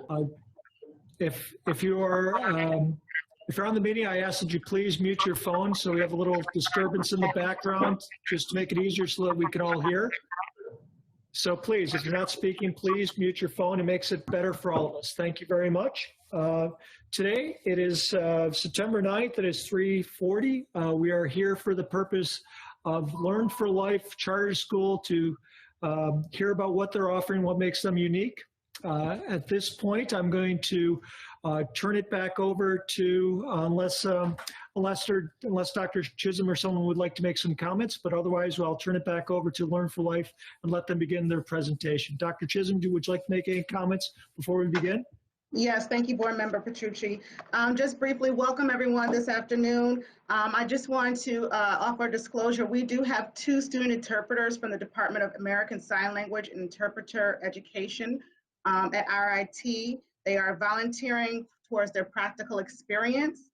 Uh, if you're on the meeting, I ask that you please mute your phone so we have a little disturbance in the background, just to make it easier so that we can all hear. So please, if you're not speaking, please mute your phone. It makes it better for all of us. Thank you very much. Today, it is September 9th. It is 3:40. We are here for the purpose of Learn for Life Charter School to hear about what they're offering, what makes them unique. At this point, I'm going to turn it back over to, unless Dr. Chisholm or someone would like to make some comments, but otherwise I'll turn it back over to Learn for Life and let them begin their presentation. Dr. Chisholm, would you like to make any comments before we begin? Yes, thank you, Board Member Petrucci. Just briefly, welcome everyone this afternoon. I just want to offer a disclosure. We do have 2 student interpreters from the Department of American Sign Language and Interpreter Education at RIT. They are volunteering towards their practical experience.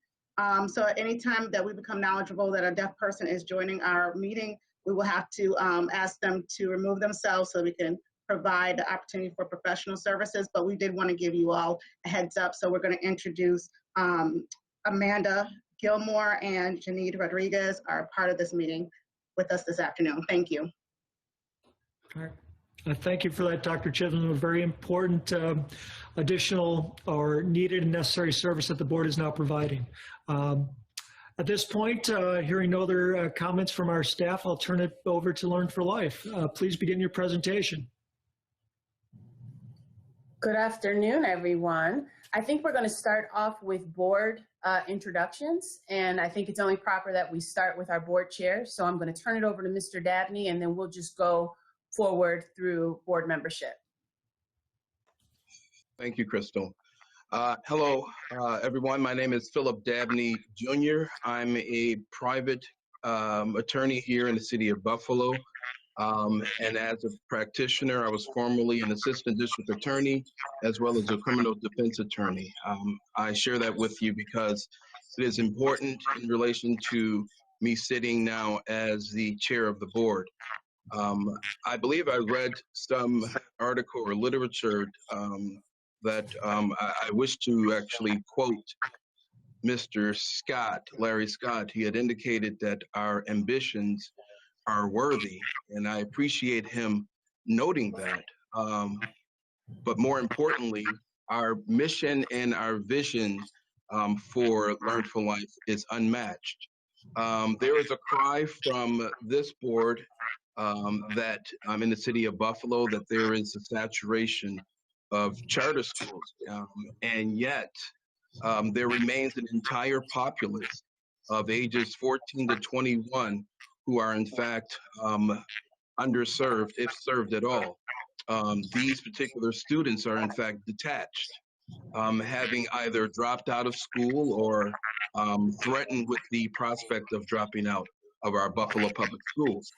So at any time that we become knowledgeable that a deaf person is joining our meeting, we will have to ask them to remove themselves so we can provide the opportunity for professional services. But we did want to give you all a heads up. So we're going to introduce Amanda Gilmore and Janine Rodriguez are part of this meeting with us this afternoon. Thank you. All right. Thank you for that, Dr. Chisholm. A very important additional or needed and necessary service that the board is now providing. At this point, hearing no other comments from our staff, I'll turn it over to Learn for Life. Please begin your presentation. Good afternoon, everyone. I think we're going to start off with board introductions, and I think it's only proper that we start with our board chair. So I'm going to turn it over to Mr. Dabney, and then we'll just go forward through board membership. Thank you, Crystal. Hello, everyone. My name is Philip Dabney, Jr. I'm a private attorney here in the city of Buffalo. And as a practitioner, I was formerly an assistant district attorney, as well as a criminal defense attorney. I share that with you because it is important in relation to me sitting now as the chair of the board. I believe I read some article or literature that I wish to actually quote Mr. Scott, Larry Scott. He had indicated that our ambitions are worthy, and I appreciate him noting that. But more importantly, our mission and our vision for Learn for Life is unmatched. There is a cry from this board that in the city of Buffalo that there is a saturation of charter schools, and yet there remains an entire populace of ages 14 to 21 who are in fact underserved, if served at all. These particular students are in fact detached, having either dropped out of school or threatened with the prospect of dropping out of our Buffalo public schools.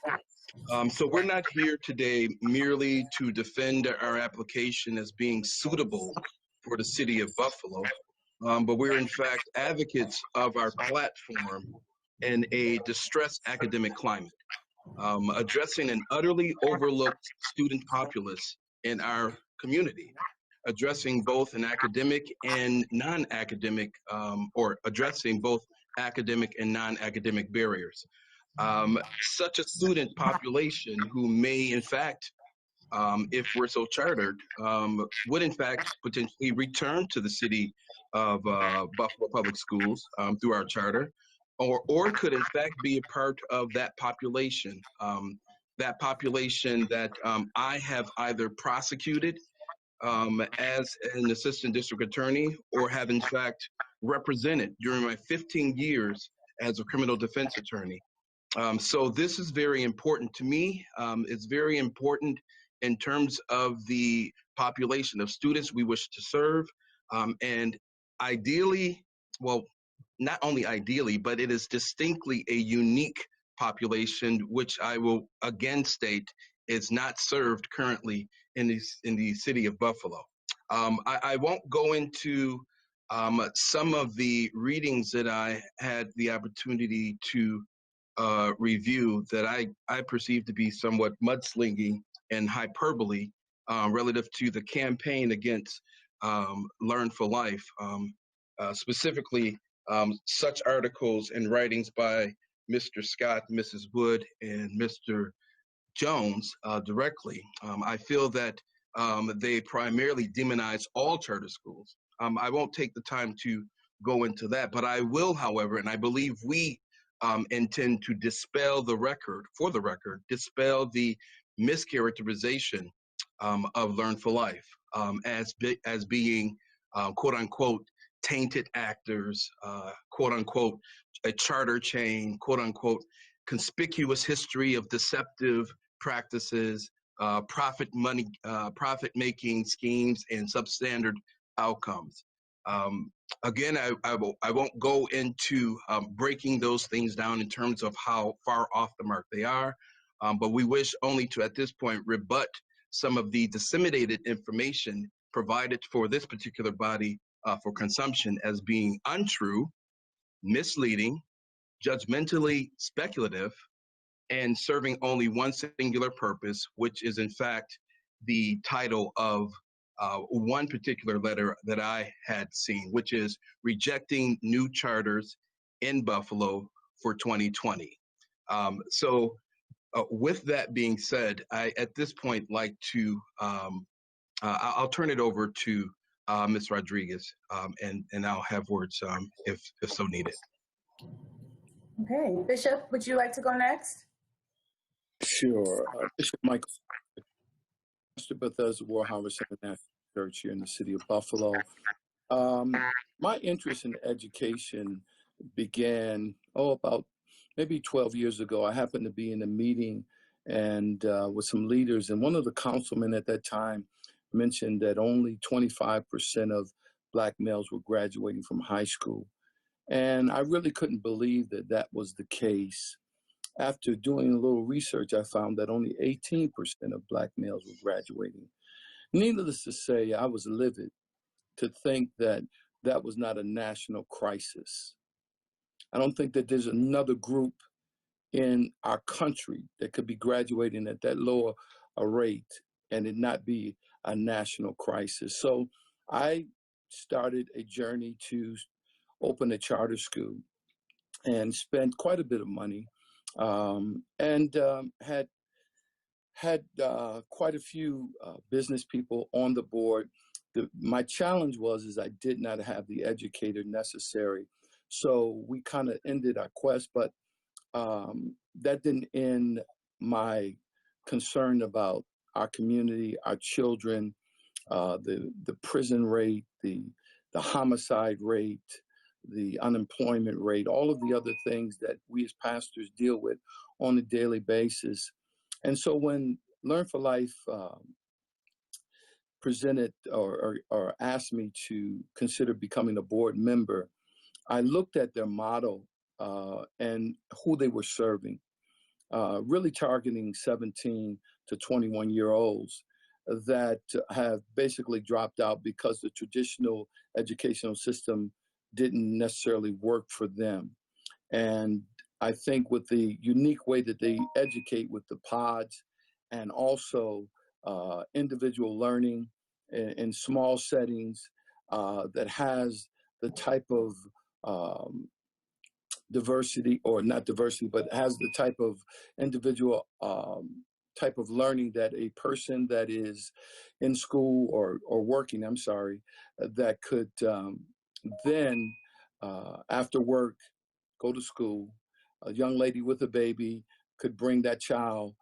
So we're not here today merely to defend our application as being suitable for the city of Buffalo, but we're in fact advocates of our platform in a distressed academic climate, addressing an utterly overlooked student populace in our community, addressing both an academic and non-academic, or addressing both academic and non-academic barriers. Such a student population who may in fact, if we're so chartered, would in fact potentially return to the city of Buffalo Public Schools through our charter, or could in fact be a part of that population that I have either prosecuted as an assistant district attorney or have in fact represented during my 15 years as a criminal defense attorney. So this is very important to me. It's very important in terms of the population of students we wish to serve. And ideally, well, not only ideally, but it is distinctly a unique population, which I will again state is not served currently in the city of Buffalo. I won't go into some of the readings that I had the opportunity to review that I perceive to be somewhat mudslinging and hyperbole relative to the campaign against Learn for Life, specifically such articles and writings by Mr. Scott, Mrs. Wood, and Mr. Jones directly. I feel that they primarily demonize all charter schools. I won't take the time to go into that, but I will, however, and I believe we intend to dispel the record, for the record, dispel the mischaracterization of Learn for Life as being quote unquote tainted actors, quote unquote a charter chain, quote unquote conspicuous history of deceptive practices, profit making schemes, and substandard outcomes. Again, I won't go into breaking those things down in terms of how far off the mark they are, but we wish only to, at this point, rebut some of the disseminated information provided for this particular body for consumption as being untrue, misleading, judgmentally speculative, and serving only one singular purpose, which is in fact the title of one particular letter that I had seen, which is rejecting new charters in Buffalo for 2020. With that being said, I at this point like to, I'll turn it over to Ms. Rodriguez, and I'll have words if so needed. Okay, Bishop, would you like to go next? Sure. Bishop Michael, Pastor Bethesda Warhouse International Church here in the city of Buffalo. My interest in education began, about maybe 12 years ago. I happened to be in a meeting and with some leaders, and one of the councilmen at that time mentioned that only 25% of Black males were graduating from high school. And I really couldn't believe that that was the case. After doing a little research, I found that only 18% of Black males were graduating. Needless to say, I was livid to think that that was not a national crisis. I don't think that there's another group in our country that could be graduating at that lower a rate and it not be a national crisis. So I started a journey to open a charter school and spent quite a bit of money, and had quite a few business people on the board. My challenge is I did not have the educator necessary. So we kind of ended our quest, but that didn't end my concern about our community, our children, the prison rate, the homicide rate, the unemployment rate, all of the other things that we as pastors deal with on a daily basis. And so when Learn for Life presented or asked me to consider becoming a board member, I looked at their model and who they were serving, really targeting 17 to 21-year-olds that have basically dropped out because the traditional educational system didn't necessarily work for them. And I think with the unique way that they educate with the pods and also individual learning in small settings that has the type of diversity, or not diversity, but has the type of individual type of learning that a person that is in school or working, that could then after work go to school. A young lady with a baby could bring that child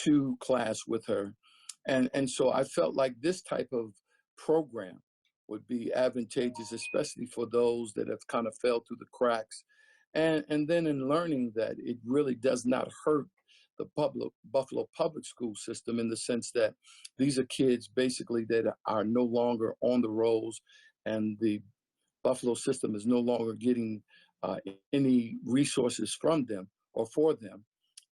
to class with her. And so I felt like this type of program would be advantageous, especially for those that have kind of fell through the cracks. And then in learning that it really does not hurt the Buffalo public school system, in the sense that these are kids basically that are no longer on the rolls, and the Buffalo system is no longer getting any resources from them or for them.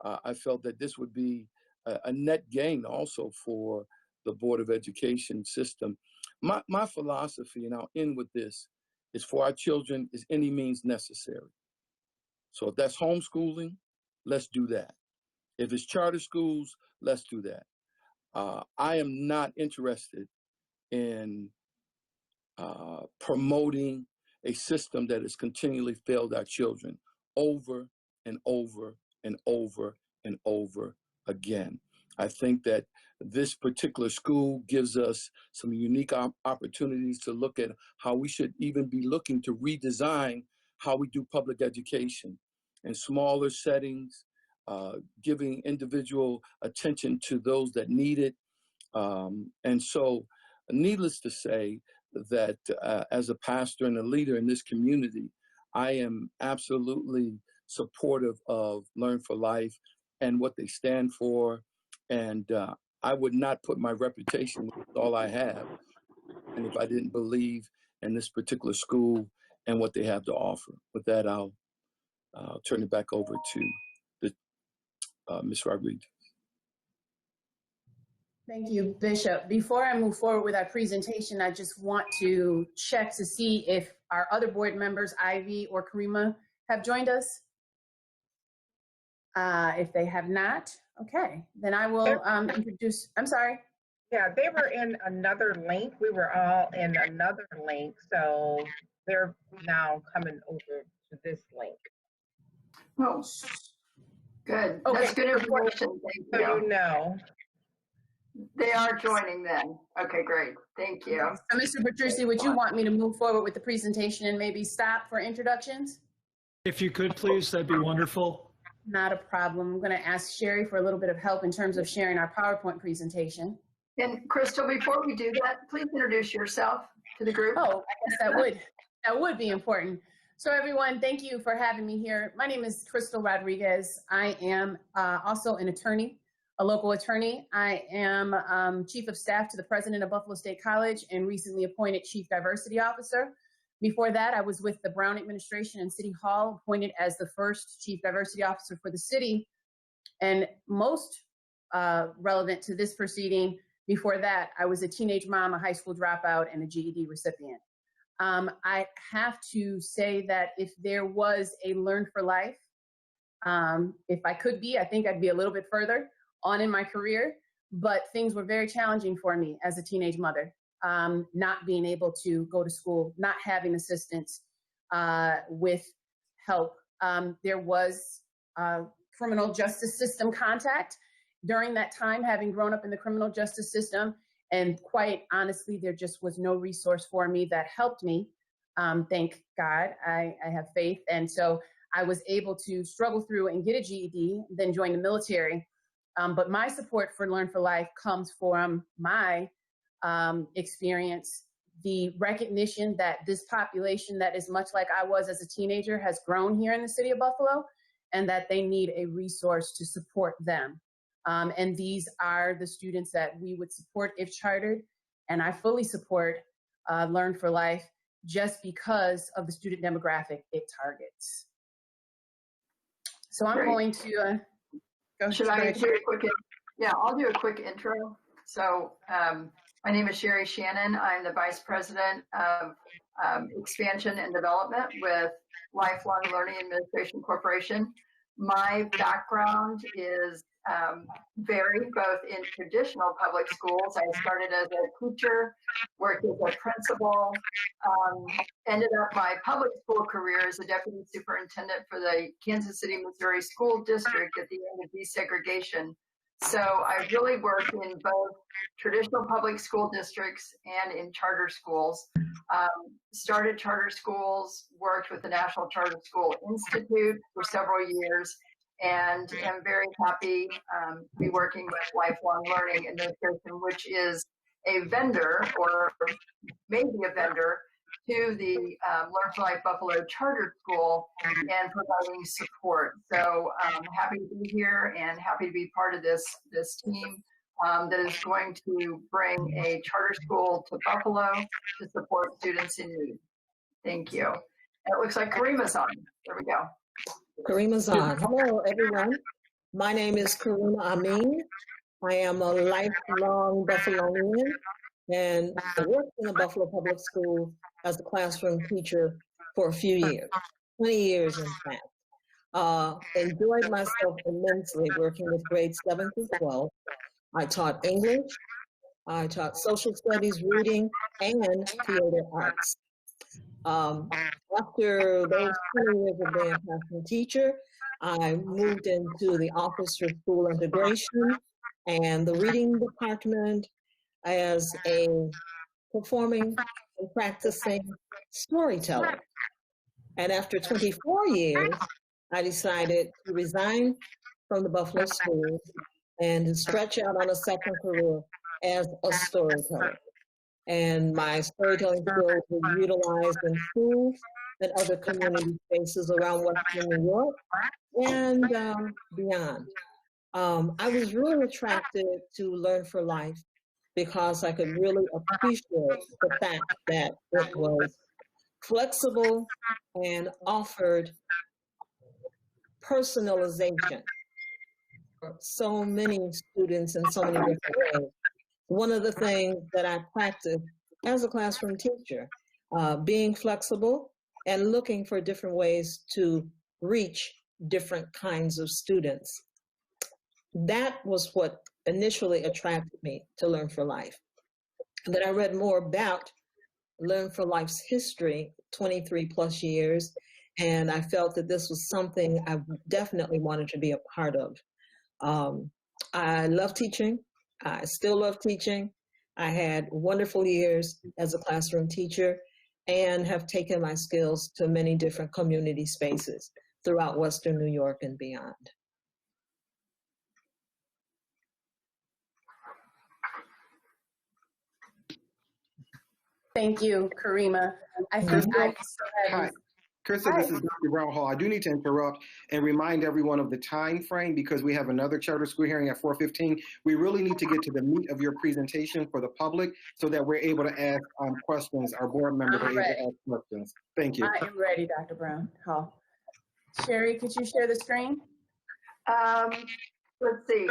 I felt that this would be a net gain also for the Board of Education system. My philosophy, and I'll end with this, is for our children is any means necessary. So if that's homeschooling, let's do that. If it's charter schools, let's do that. I am not interested in promoting a system that has continually failed our children over and over and over and over again. I think that this particular school gives us some unique opportunities to look at how we should even be looking to redesign how we do public education in smaller settings, giving individual attention to those that need it. And so, needless to say, that as a pastor and a leader in this community, I am absolutely supportive of Learn for Life and what they stand for. And I would not put my reputation with all I have, and if I didn't believe in this particular school and what they have to offer. With that, I'll turn it back over to Ms. Rodriguez. Thank you, Bishop. Before I move forward with our presentation, I just want to check to see if our other board members, Ivy or Karima, have joined us. If they have not, okay, then I will introduce, I'm sorry. Yeah, they were in another link. We were all in another link, so they're now coming over to this link. Oh, good. Okay. That's good information. Thank So you. you know. They are joining then. Okay, great. Thank you. So, Mr. Petrucci, would you want me to move forward with the presentation and maybe stop for introductions? If you could, please, that'd be wonderful. Not a problem. I'm going to ask Sherry for a little bit of help in terms of sharing our PowerPoint presentation. And Crystal, before we do that, please introduce yourself to the group. Oh, I guess that would be important. So everyone, thank you for having me here. My name is Crystal Rodriguez. I am also an attorney, a local attorney. I am Chief of Staff to the President of Buffalo State College and recently appointed Chief Diversity Officer. Before that, I was with the Brown administration and City Hall, appointed as the first Chief Diversity Officer for the city. And most relevant to this proceeding, before that, I was a teenage mom, a high school dropout, and a GED recipient. I have to say that if there was a Learn for Life, if I could be, I think I'd be a little bit further on in my career, but things were very challenging for me as a teenage mother, not being able to go to school, not having assistance with help. There was criminal justice system contact during that time, having grown up in the criminal justice system. And quite honestly, there just was no resource for me that helped me. Thank God, I have faith. And so I was able to struggle through and get a GED, then join the military. But my support for Learn for Life comes from my experience, the recognition that this population that is much like I was as a teenager has grown here in the city of Buffalo, and that they need a resource to support them. And these are the students that we would support if chartered. And I fully support Learn for Life just because of the student demographic it targets. So I'm going to go. Should I do a quick? Yeah, I'll do a quick intro. So my name is Sherry Shannon. I'm the Vice President of Expansion and Development with Lifelong Learning Administration Corporation. My background is varied, both in traditional public schools. I started as a teacher, worked as a principal, ended up my public school career as a deputy superintendent for the Kansas City, Missouri School District at the end of desegregation. So I really worked in both traditional public school districts and in charter schools. Started charter schools, worked with the National Charter School Institute for several years, and am very happy to be working with Lifelong Learning Administration, which is a vendor, or maybe a vendor, to the Learn for Life Buffalo Charter School and providing support. So I'm happy to be here and happy to be part of this team that is going to bring a charter school to Buffalo to support students in need. Thank you. And it looks like Karima's on. There we go. Karima's on. Hello, everyone. My name is Karima Amin. I am a lifelong Buffalonian and I worked in the Buffalo Public Schools as a classroom teacher for a few years, 20 years in fact. Enjoyed myself immensely working with grades 7 through 12. I taught English, I taught social studies, reading, and theater arts. After those 20 years of being a classroom teacher, I moved into the Office for School Integration and the reading department as a performing and practicing storyteller. And after 24 years, I decided to resign from the Buffalo schools and to stretch out on a second career as a storyteller. And my storytelling skills were utilized in schools and other community spaces around Western New York and beyond. I was really attracted to Learn for Life because I could really appreciate the fact that it was flexible and offered personalization for so many students in so many different ways. One of the things that I practiced as a classroom teacher, being flexible and looking for different ways to reach different kinds of students. That was what initially attracted me to Learn for Life. And then I read more about Learn for Life's history, 23 plus years, and I felt that this was something I definitely wanted to be a part of. I love teaching. I still love teaching. I had wonderful years as a classroom teacher and have taken my skills to many different community spaces throughout Western New York and beyond. Thank you, Karima. I think I still have. Hi, Krista, this is Dr. Brown Hall. I do need to interrupt and remind everyone of the time frame because we have another charter school hearing at 4:15. We really need to get to the meat of your presentation for the public so that we're able to ask questions. Our board members are able to ask questions. Thank you. I am ready, Dr. Brown Hall. Sherry, could you share the screen? Let's see.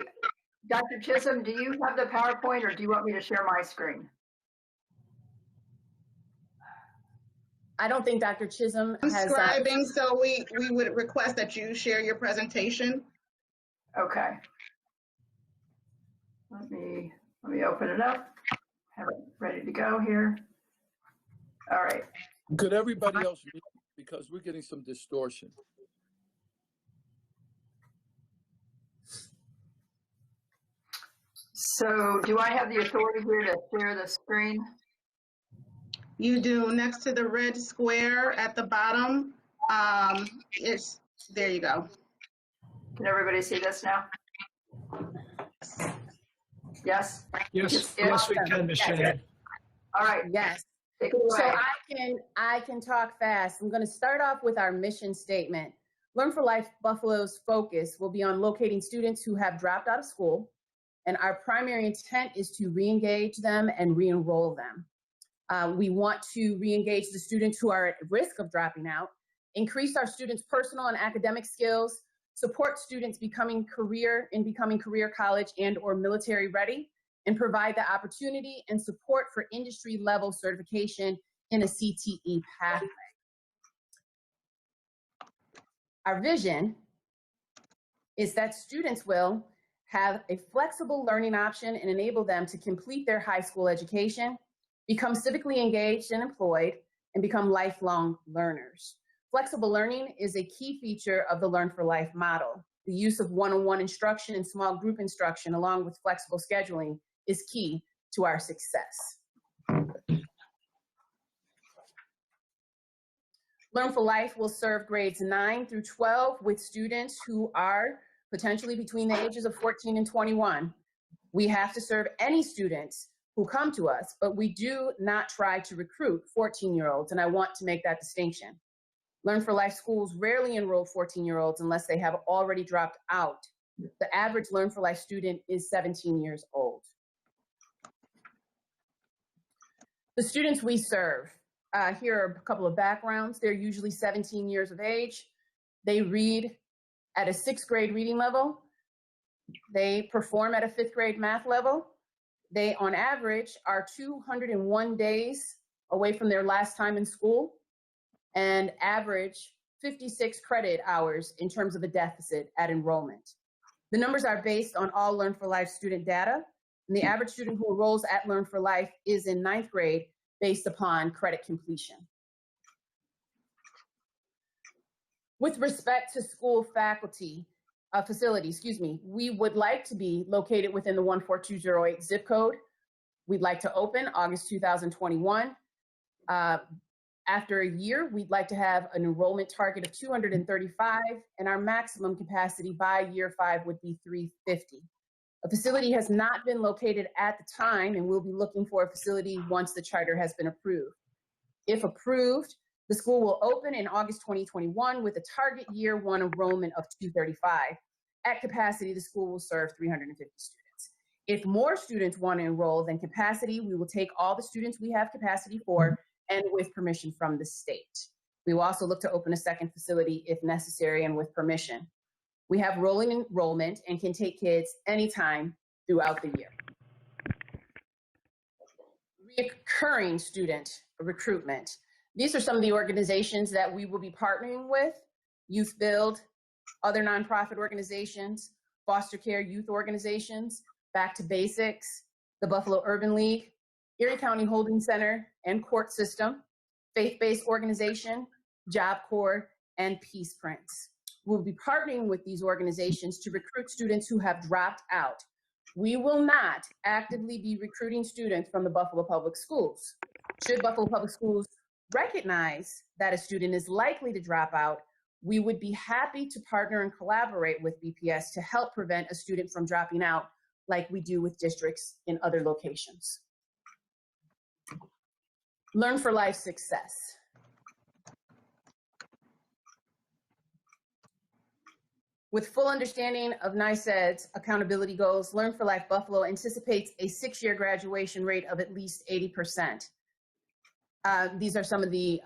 Dr. Chisholm, do you have the PowerPoint or do you want me to share my screen? I don't think Dr. Chisholm I'm has. scribing, so we would request that you share your presentation. Okay. Let me open it up. Have it ready to go here. All right. Could everybody else read? Because we're getting some distortion. So do I have the authority here to share the screen? You do. Next to the red square at the bottom, there you go. Can everybody see this now? Yes? Yes, yes, we can, Ms. Shannon. All right. Yes. Take it So away. I can talk fast. I'm going to start off with our mission statement. Learn for Life Buffalo's focus will be on locating students who have dropped out of school, and our primary intent is to re-engage them and re-enroll them. We want to re-engage the students who are at risk of dropping out, increase our students' personal and academic skills, support students becoming career college and or military ready, and provide the opportunity and support for industry level certification in a CTE pathway. Our vision is that students will have a flexible learning option and enable them to complete their high school education, become civically engaged and employed, and become lifelong learners. Flexible learning is a key feature of the Learn for Life model. The use of one-on-one instruction and small group instruction along with flexible scheduling is key to our success. Learn for Life will serve grades 9 through 12 with students who are potentially between the ages of 14 and 21. We have to serve any students who come to us, but we do not try to recruit 14-year-olds, and I want to make that distinction. Learn for Life schools rarely enroll 14-year-olds unless they have already dropped out. The average Learn for Life student is 17 years old. The students we serve, here are a couple of backgrounds. They're usually 17 years of age. They read at a 6th grade reading level. They perform at a 5th grade math level. They, on average, are 201 days away from their last time in school and average 56 credit hours in terms of a deficit at enrollment. The numbers are based on all Learn for Life student data. And the average student who enrolls at Learn for Life is in 9th grade based upon credit completion. With respect to school facility, we would like to be located within the 14208 zip code. We'd like to open August 2021. After a year, we'd like to have an enrollment target of 235, and our maximum capacity by year 5 would be 350. A facility has not been located at the time, and we'll be looking for a facility once the charter has been approved. If approved, the school will open in August 2021 with a target year 1 enrollment of 235. At capacity, the school will serve 350 students. If more students want to enroll than capacity, we will take all the students we have capacity for and with permission from the state. We will also look to open a second facility if necessary and with permission. We have rolling enrollment and can take kids anytime throughout the year. Recurring student recruitment. These are some of the organizations that we will be partnering with: Youth Build, other nonprofit organizations, foster care youth organizations, Back to Basics, the Buffalo Urban League, Erie County Holding Center and Court System, Faith-Based Organization, Job Corps, and Peace Prince. We'll be partnering with these organizations to recruit students who have dropped out. We will not actively be recruiting students from the Buffalo Public Schools. Should Buffalo Public Schools recognize that a student is likely to drop out, we would be happy to partner and collaborate with BPS to help prevent a student from dropping out, like we do with districts in other locations. Learn for Life success. With full understanding of NYSED's accountability goals, Learn for Life Buffalo anticipates a 6-year graduation rate of at least 80%. These are some of the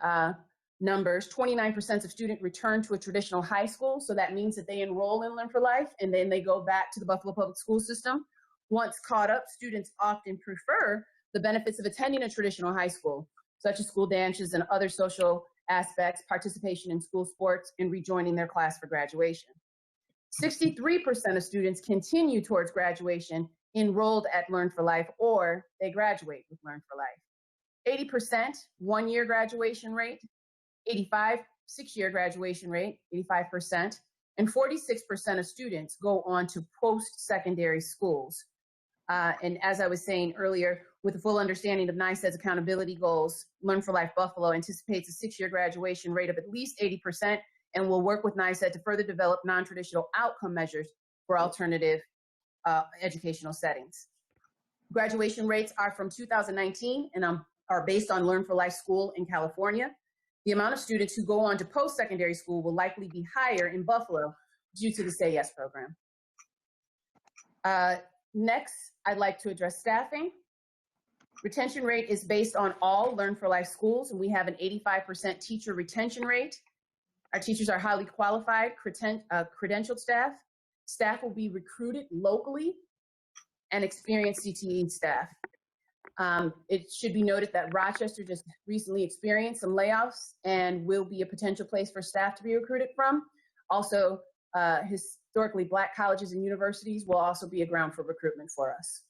numbers. 29% of students return to a traditional high school, so that means that they enroll in Learn for Life and then they go back to the Buffalo Public School System. Once caught up, students often prefer the benefits of attending a traditional high school, such as school dances and other social aspects, participation in school sports, and rejoining their class for graduation. 63% of students continue towards graduation enrolled at Learn for Life, or they graduate with Learn for Life. 80% 1-year graduation rate, 85 6-year graduation rate, 85%, and 46% of students go on to post-secondary schools. And as I was saying earlier, with a full understanding of NYSED's accountability goals, Learn for Life Buffalo anticipates a 6-year graduation rate of at least 80%, and will work with NYSED to further develop non-traditional outcome measures for alternative educational settings. Graduation rates are from 2019 and are based on Learn for Life School in California. The amount of students who go on to post-secondary school will likely be higher in Buffalo due to the Say Yes program. Next, I'd like to address staffing. Retention rate is based on all Learn for Life schools, and we have an 85% teacher retention rate. Our teachers are highly qualified, credentialed staff. Staff will be recruited locally and experienced CTE staff. It should be noted that Rochester just recently experienced some layoffs and will be a potential place for staff to be recruited from. Also, historically Black colleges and universities will also be a ground for recruitment for us.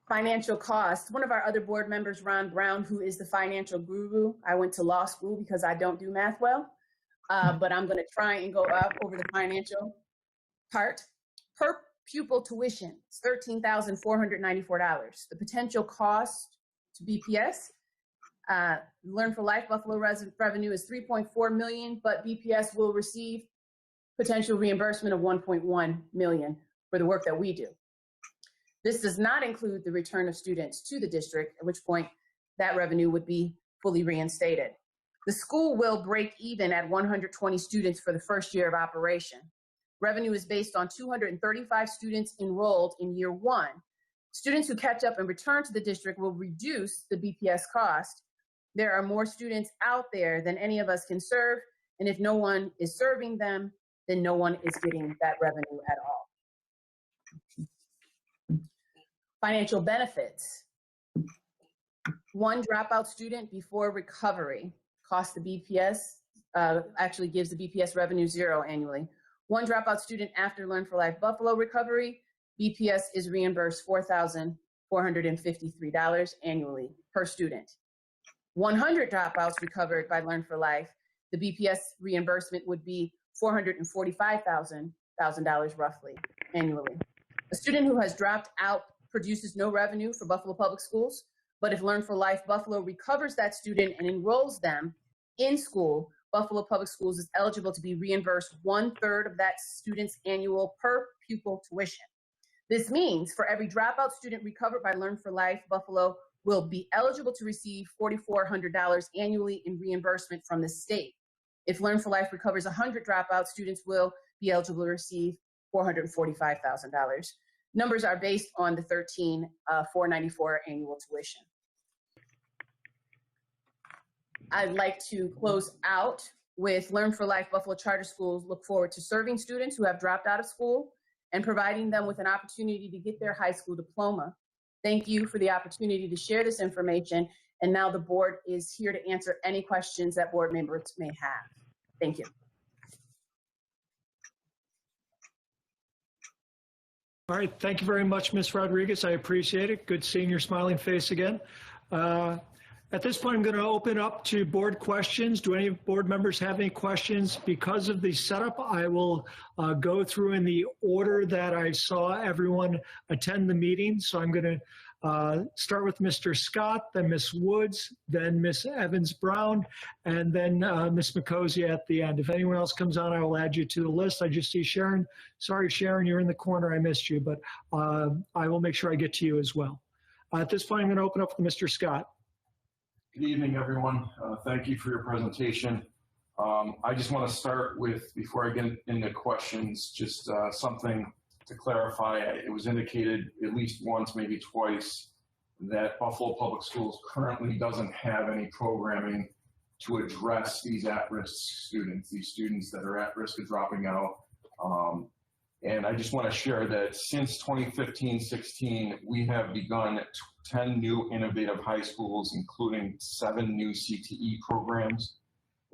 Financial costs. One of our other board members, Ron Brown, who is the financial guru. I went to law school because I don't do math well, but I'm going to try and go up over the financial part. Per pupil tuition is $13,494. The potential cost to BPS, Learn for Life Buffalo revenue is $3.4 million, but BPS will receive potential reimbursement of $1.1 million for the work that we do. This does not include the return of students to the district, at which point that revenue would be fully reinstated. The school will break even at 120 students for the first year of operation. Revenue is based on 235 students enrolled in year 1. Students who catch up and return to the district will reduce the BPS cost. There are more students out there than any of us can serve, and if no one is serving them, then no one is getting that revenue at all. Financial benefits. 1 dropout student before recovery costs the BPS, actually gives the BPS revenue 0 annually. 1 dropout student after Learn for Life Buffalo recovery BPS is reimbursed $4,453 annually per student. 100 dropouts recovered by Learn for Life, the BPS reimbursement would be $445,000 roughly annually. A student who has dropped out produces no revenue for Buffalo Public Schools, but if Learn for Life Buffalo recovers that student and enrolls them in school, Buffalo Public Schools is eligible to be reimbursed 1/3 of that student's annual per pupil tuition. This means for every dropout student recovered by Learn for Life, Buffalo will be eligible to receive $4,400 annually in reimbursement from the state. If Learn for Life recovers 100 dropout students will be eligible to receive $445,000. Numbers are based on the $13,494 annual tuition. I'd like to close out with Learn for Life Buffalo Charter Schools look forward to serving students who have dropped out of school and providing them with an opportunity to get their high school diploma. Thank you for the opportunity to share this information. And now the board is here to answer any questions that board members may have. Thank you. All right, thank you very much, Ms. Rodriguez. I appreciate it. Good seeing your smiling face again. At this point, I'm going to open up to board questions. Do any board members have any questions? Because of the setup, I will go through in the order that I saw everyone attend the meeting. So I'm going to start with Mr. Scott, then Ms. Woods, then Ms. Evans-Brown, and then Ms. Mikosia at the end. If anyone else comes on, I will add you to the list. I just see Sharon. Sorry, Sharon, you're in the corner. I missed you, but I will make sure I get to you as well. At this point, I'm going to open up to Mr. Scott. Good evening, everyone. Thank you for your presentation. I just want to start with, before I get into questions, just something to clarify. It was indicated at least once, maybe twice, that Buffalo Public Schools currently doesn't have any programming to address these at-risk students, these students that are at risk of dropping out. And I just want to share that since 2015-16, we have begun 10 new innovative high schools, including 7 new CTE programs.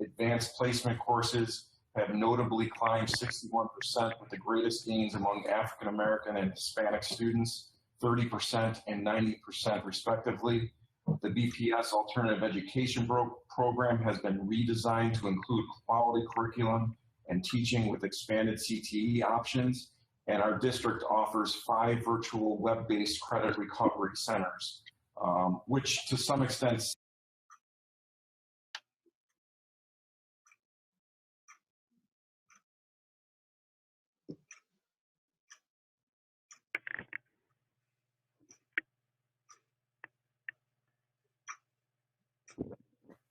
Advanced placement courses have notably climbed 61%, with the greatest gains among African American and Hispanic students, 30% and 90% respectively. The BPS Alternative Education Program has been redesigned to include quality curriculum and teaching with expanded CTE options, and our district offers 5 virtual web-based credit recovery centers, which to some extent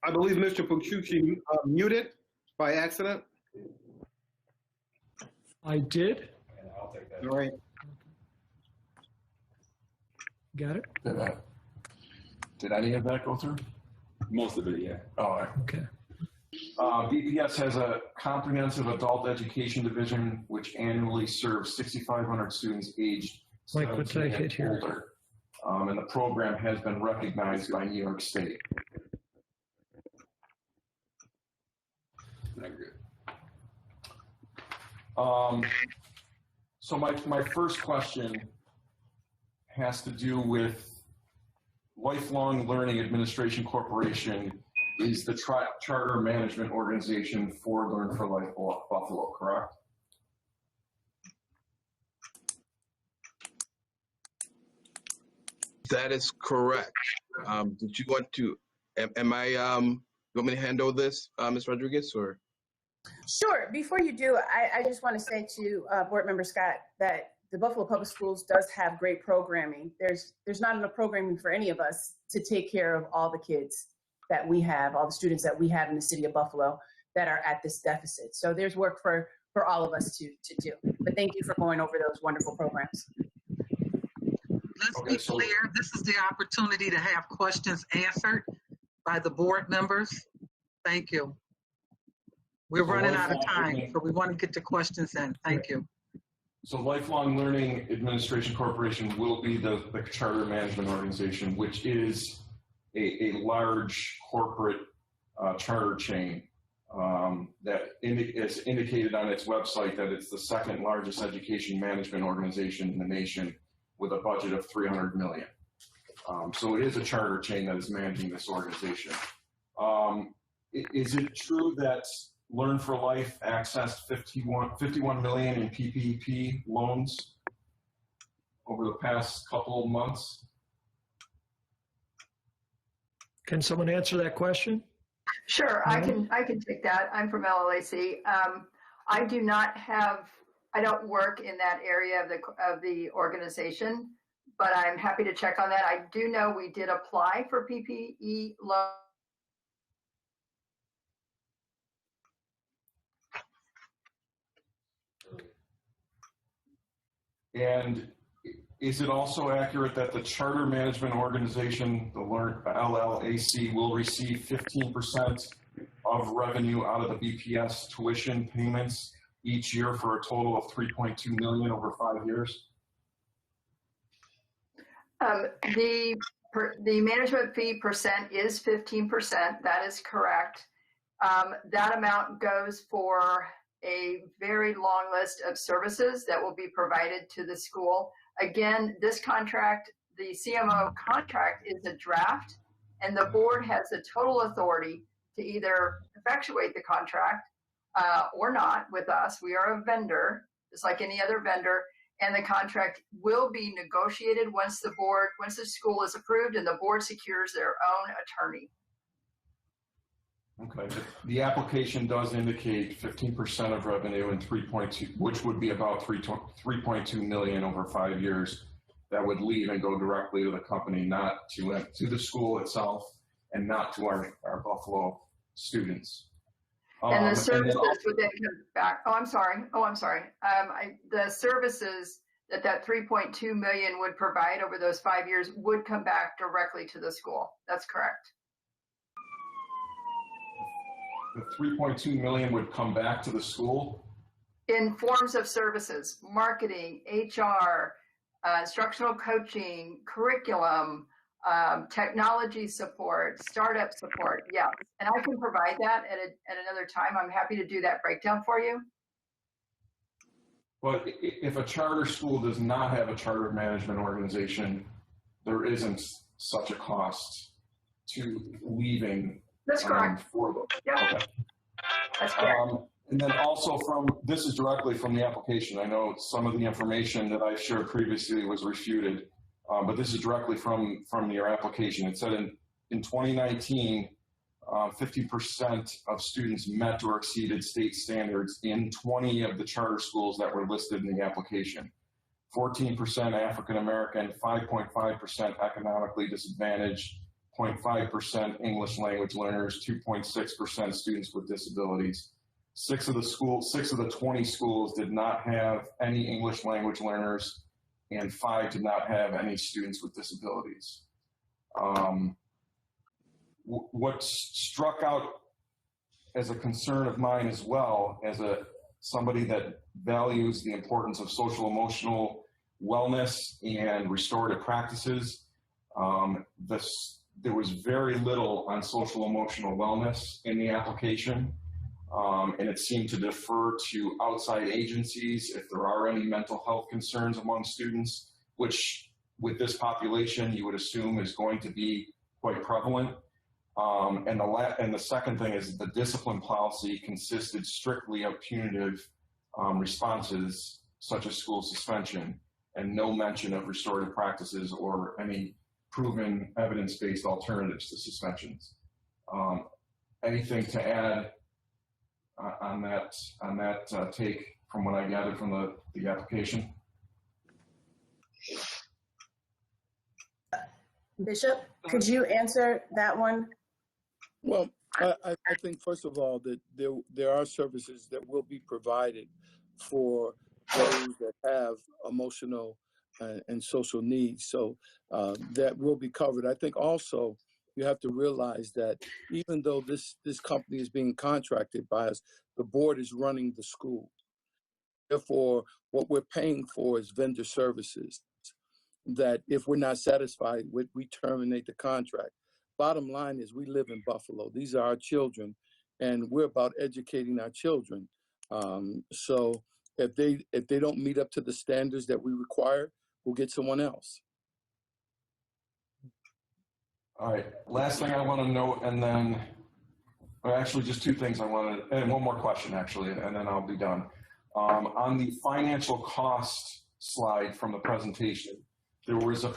I believe Mr. Pucciucci muted by accident. I did. I'll take that. All right. Got it? Did any of that go through? Most of it, yeah. Oh, Okay. BPS has a comprehensive adult education division which annually serves 6,500 students aged Mike, what did I 17 hit here? and older. And the program has been recognized by New York State. Not good. So my first question has to do with Lifelong Learning Administration Corporation is the charter management organization for Learn for Life Buffalo, correct? That is correct. Did you want to, you want me to handle this, Ms. Rodriguez, or? Sure. Before you do, I just want to say to Board Member Scott that the Buffalo Public Schools does have great programming. There's not enough programming for any of us to take care of all the kids that we have, all the students that we have in the city of Buffalo that are at this deficit. So there's work for all of us to do. But thank you for going over those wonderful programs. Let's be clear, this is the opportunity to have questions answered by the board members. Thank you. We're running out of time, so we want to get the questions in. Thank you. So Lifelong Learning Administration Corporation will be the charter management organization, which is a large corporate charter chain. that is indicated on its website that it's the second largest education management organization in the nation with a budget of $300 million. So it is a charter chain that is managing this organization. Is it true that Learn for Life accessed 51 million in PPP loans over the past couple of months? Can someone answer that question? Sure, I can take that. I'm from LLAC. I don't work in that area of the organization, but I'm happy to check on that. I do know we did apply for PPE loan. And is it also accurate that the charter management organization, the LLAC, will receive 15% of revenue out of the BPS tuition payments each year for a total of $3.2 million over 5 years? The management fee percent is 15%. That is correct. That amount goes for a very long list of services that will be provided to the school. Again, this contract, the CMO contract, is a draft, and the board has the total authority to either effectuate the contract or not with us. We are a vendor, just like any other vendor, and the contract will be negotiated once the school is approved and the board secures their own attorney. Okay, the application does indicate 15% of revenue and 3.2, which would be about 3.2 million over 5 years. That would leave and go directly to the company, not to the school itself, and not to our Buffalo students. And the services would then come back. I'm sorry. The services that 3.2 million would provide over those 5 years would come back directly to the school. That's correct. The 3.2 million would come back to the school? In forms of services, marketing, HR, instructional coaching, curriculum, technology support, startup support, yes. And I can provide that at another time. I'm happy to do that breakdown for you. But if a charter school does not have a charter management organization, there isn't such a cost to leaving. That's correct. Yeah. Okay. That's correct. And then also this is directly from the application. I know some of the information that I shared previously was refuted, but this is directly from your application. It said in 2019, 50% of students met or exceeded state standards in 20 of the charter schools that were listed in the application. 14% African American, 5.5% economically disadvantaged, 0.5% English language learners, 2.6% students with disabilities. 6 of the 20 schools did not have any English language learners, and 5 did not have any students with disabilities. What struck out as a concern of mine as well, as somebody that values the importance of social emotional wellness and restorative practices, there was very little on social emotional wellness in the application, and it seemed to defer to outside agencies if there are any mental health concerns among students, which with this population you would assume is going to be quite prevalent. And the second thing is the discipline policy consisted strictly of punitive responses such as school suspension, and no mention of restorative practices or any proven evidence-based alternatives to suspensions. Anything to add on that take from what I gathered from the application? Bishop, could you answer that one? Well, I think first of all that there are services that will be provided for those that have emotional and social needs. So that will be covered. I think also you have to realize that even though this company is being contracted by us, the board is running the school. Therefore, what we're paying for is vendor services that if we're not satisfied with, we terminate the contract. Bottom line is we live in Buffalo. These are our children, and we're about educating our children. So if they don't meet up to the standards that we require, we'll get someone else. All right, last thing I want to note, and then, well, actually just two things I wanted, and one more question actually, and then I'll be done. On the financial cost slide from the presentation, there was a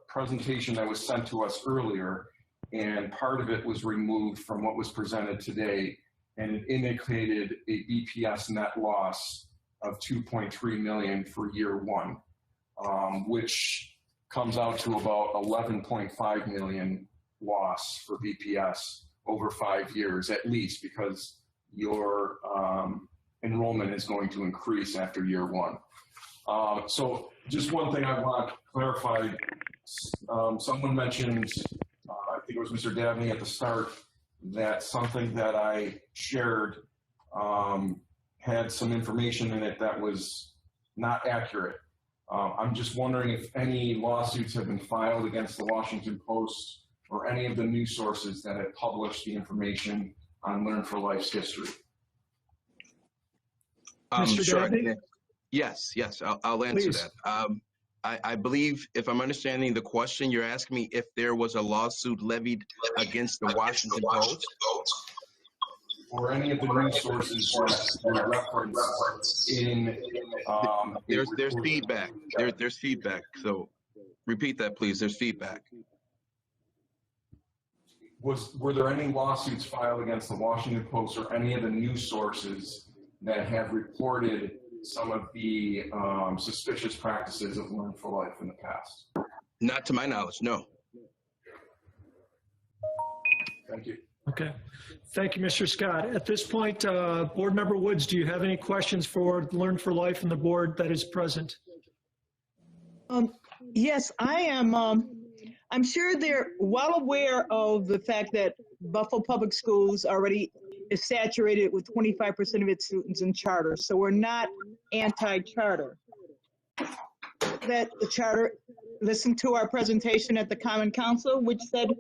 presentation that was sent to us earlier, and part of it was removed from what was presented today, and it indicated a BPS net loss of 2.3 million for year one, which comes out to about 11.5 million loss for BPS over 5 years at least, because your enrollment is going to increase after year one. So just one thing I want clarified. Someone mentioned, I think it was Mr. Dabney at the start, that something that I shared had some information in it that was not accurate. I'm just wondering if any lawsuits have been filed against the Washington Post or any of the news sources that have published the information on Learn for Life's history. Mr. Sure. Dabney? Yes, I'll answer Please. that. I believe, if I'm understanding the question, you're asking me if there was a lawsuit levied against the Washington Post? Or any of the news sources that referenced in... There's feedback. There's feedback. So repeat that, please. There's feedback. Were there any lawsuits filed against the Washington Post or any of the news sources that have reported some of the suspicious practices of Learn for Life in the past? Not to my knowledge, no. Thank you. Okay. Thank you, Mr. Scott. At this point, Board Member Woods, do you have any questions for Learn for Life and the board that is present? Yes, I am. I'm sure they're well aware of the fact that Buffalo Public Schools already is saturated with 25% of its students in charter. So we're not anti-charter. That the charter, listen to our presentation at the Common Council, which said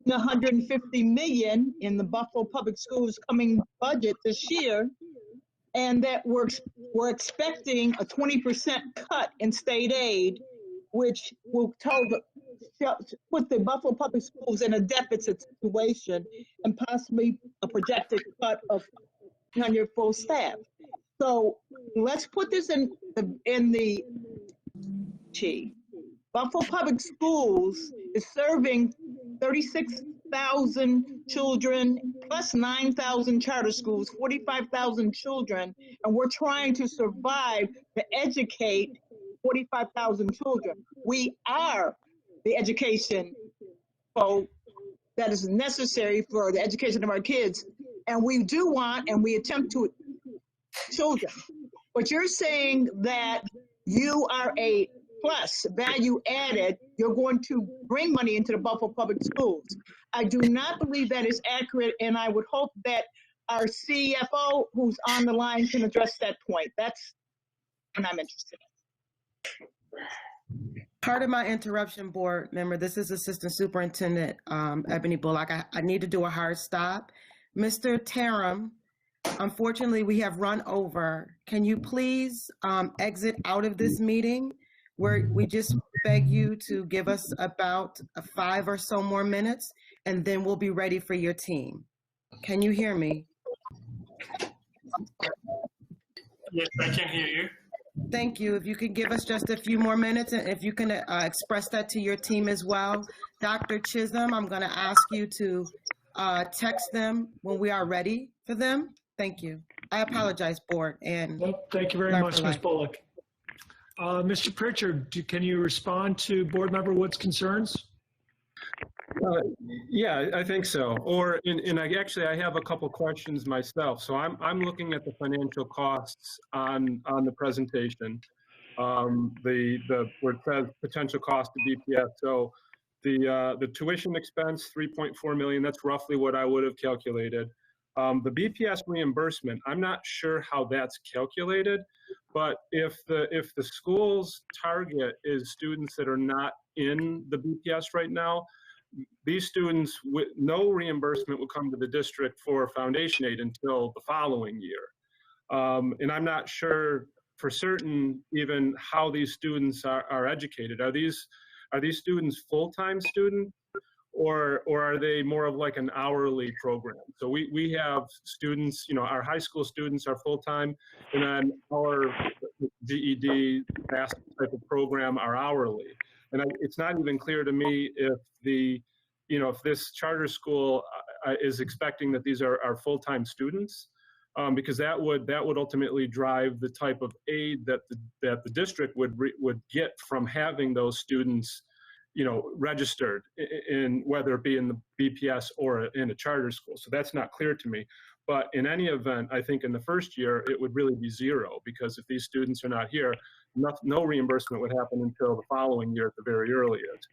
150 million in the Buffalo Public Schools coming budget this year, and that we're expecting a 20% cut in state aid, which will put the Buffalo Public Schools in a deficit situation and possibly a projected cut of 100 full staff. So let's put this in the Buffalo Public Schools is serving 36,000 children plus 9,000 charter schools, 45,000 children, and we're trying to survive to educate 45,000 children. We are the education that is necessary for the education of our kids, and we do want and we attempt to children. But you're saying that you are a plus value added, you're going to bring money into the Buffalo Public Schools. I do not believe that is accurate, and I would hope that our CFO who's on the line can address that point. That's what I'm interested in. Part of my interruption, board member, this is Assistant Superintendent Ebony Bullock. I need to do a hard stop. Mr. Taram, unfortunately, we have run over. Can you please exit out of this meeting? We just beg you to give us about 5 or so more minutes, and then we'll be ready for your team. Can you hear me? Yes, I can hear you. Thank you. If you could give us just a few more minutes, and if you can express that to your team as well. Dr. Chisholm, I'm going to ask you to text them when we are ready for them. Thank you. I apologize, board. And thank you very much, Ms. Bullock. Mr. Pritchard, can you respond to Board Member Wood's concerns? Yeah, I think so. I have a couple questions myself. So I'm looking at the financial costs on the presentation. Where it says potential cost to BPS. So the tuition expense, 3.4 million. That's roughly what I would have calculated. The BPS reimbursement, I'm not sure how that's calculated, but if the school's target is students that are not in the BPS right now, these students, with no reimbursement will come to the district for foundation aid until the following year. And I'm not sure for certain even how these students are educated. Are these students full-time students, or are they more of like an hourly program? So we have students, our high school students are full-time, and then our GED master type of program are hourly. And it's not even clear to me if if this charter school is expecting that these are full-time students, because that would ultimately drive the type of aid that the district would get from having those students registered in, whether it be in the BPS or in a charter school. So that's not clear to me. But in any event, I think in the first year, it would really be zero, because if these students are not here, no reimbursement would happen until the following year at the very earliest.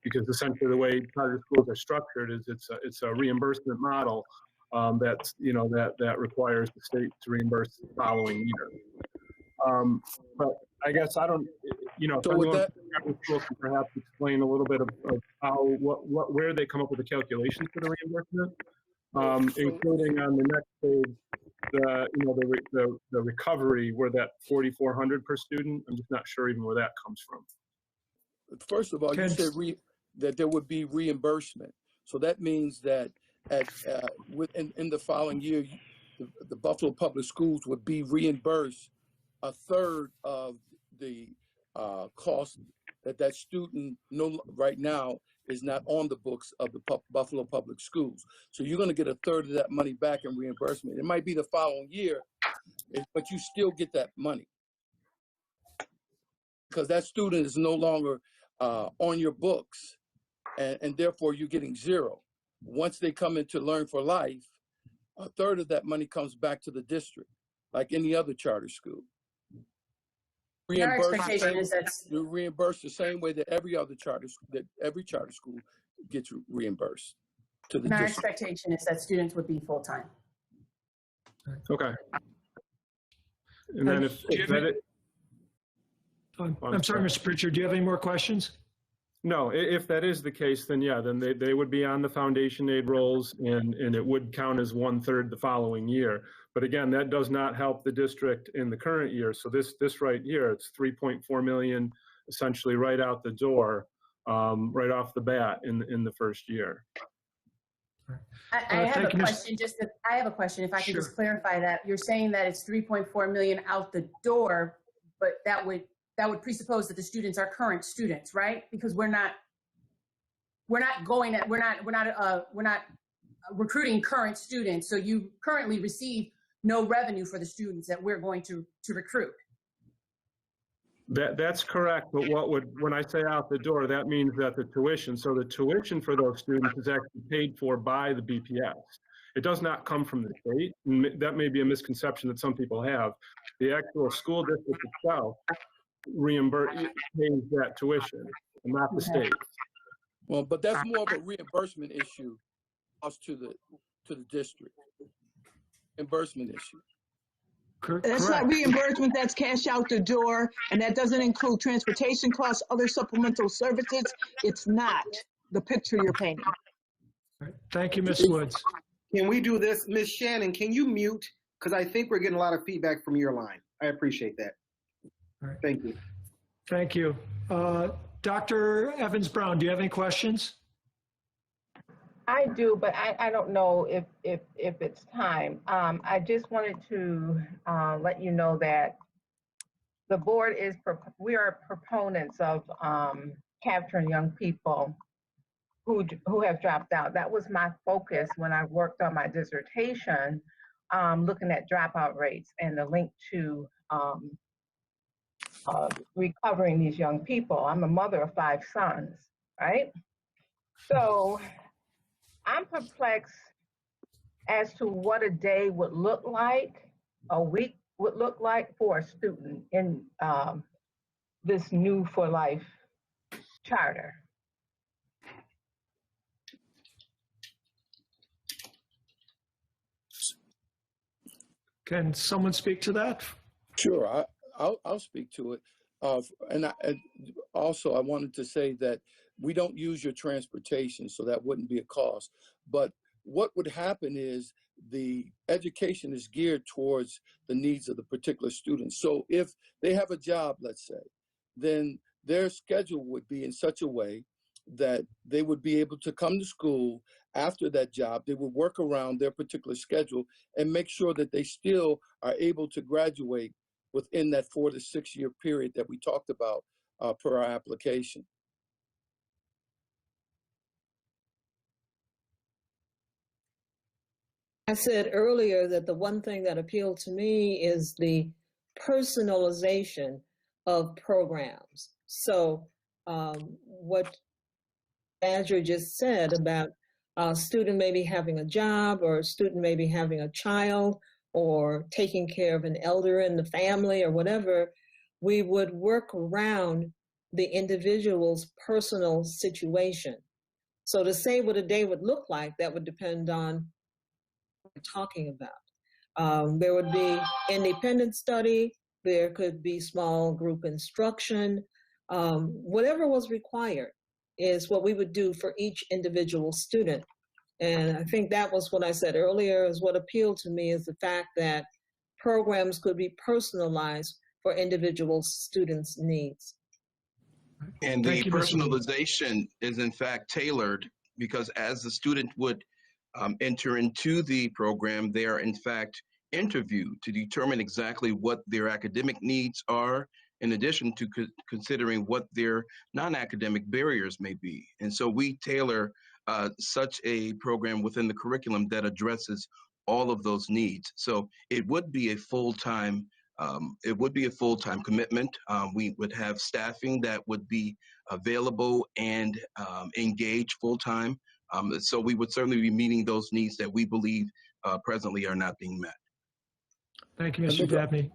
Because essentially the way charter schools are structured is it's a reimbursement model that requires the state to reimburse the following year. But I guess I don't, So with that, schools can perhaps explain a little bit of how, where they come up with the calculations for the reimbursement, including on the next page, the recovery, where that $4,400 per student. I'm just not sure even where that comes from. first of all, you said that there would be reimbursement. So that means that in the following year, the Buffalo Public Schools would be reimbursed a third of the cost that student right now is not on the books of the Buffalo Public Schools. So you're going to get a third of that money back in reimbursement. It might be the following year, but you still get that money, because that student is no longer on your books, and therefore you're getting zero. Once they come in to Learn for Life, a third of that money comes back to the district, like any other charter school. Our expectation is that you reimburse the same way that every charter school gets reimbursed to the our district. expectation is that students would be full-time. Okay. And then if that it, I'm sorry, Mr. Pritchard, do you have any more questions? No, if that is the case, then yeah, then they would be on the foundation aid rolls, and it would count as 1/3 the following year. But again, that does not help the district in the current year. So this right here, it's $3.4 million, essentially right out the door, right off the bat in the first year. I have a question. I have a question. If I can just clarify that, you're saying that it's $3.4 million out the door, but that would presuppose that the students are current students, right? Because we're not recruiting current students. So you currently receive no revenue for the students that we're going to recruit. That's correct, but when I say out the door, that means that the tuition for those students is actually paid for by the BPS. It does not come from the state. That may be a misconception that some people have. The actual school district itself pays that tuition, and not the state. Well, but that's more of a reimbursement issue to the district. Reimbursement issue. That's not reimbursement, that's cash out the door, and that doesn't include transportation costs, other supplemental services. It's not the picture you're painting. Thank you, Ms. Woods. Can we do this? Ms. Shannon, can you mute? Because I think we're getting a lot of feedback from your line. I appreciate that. All right. Thank you. Thank you. Dr. Evans-Brown, do you have any questions? I do, but I don't know if it's time. I just wanted to let you know that the board we are proponents of capturing young people who have dropped out. That was my focus when I worked on my dissertation, looking at dropout rates and the link to recovering these young people. I'm a mother of 5 sons, right? So I'm perplexed as to what a day would look like, a week would look like for a student in this new For Life charter. Can someone speak to that? Sure, I'll speak to it. And also I wanted to say that we don't use your transportation, so that wouldn't be a cost. But what would happen is the education is geared towards the needs of the particular student. So if they have a job, let's say, then their schedule would be in such a way that they would be able to come to school after that job. They would work around their particular schedule and make sure that they still are able to graduate within that 4 to 6 year period that we talked about per our application. I said earlier that the one thing that appealed to me is the personalization of programs. So what Andrew just said about a student maybe having a job, or a student maybe having a child, or taking care of an elder in the family or whatever, we would work around the individual's personal situation. So to say what a day would look like, that would depend on what we're talking about. There would be independent study, there could be small group instruction, whatever was required is what we would do for each individual student. And I think that was what I said earlier, is what appealed to me, is the fact that programs could be personalized for individual students' needs. And the personalization is in fact tailored, because as the student would enter into the program, they are in fact interviewed to determine exactly what their academic needs are, in addition to considering what their non-academic barriers may be. And so we tailor such a program within the curriculum that addresses all of those needs. So it would be a full-time commitment. We would have staffing that would be available and engaged full-time. So we would certainly be meeting those needs that we believe presently are not being met. Thank you, Mr. Dabney.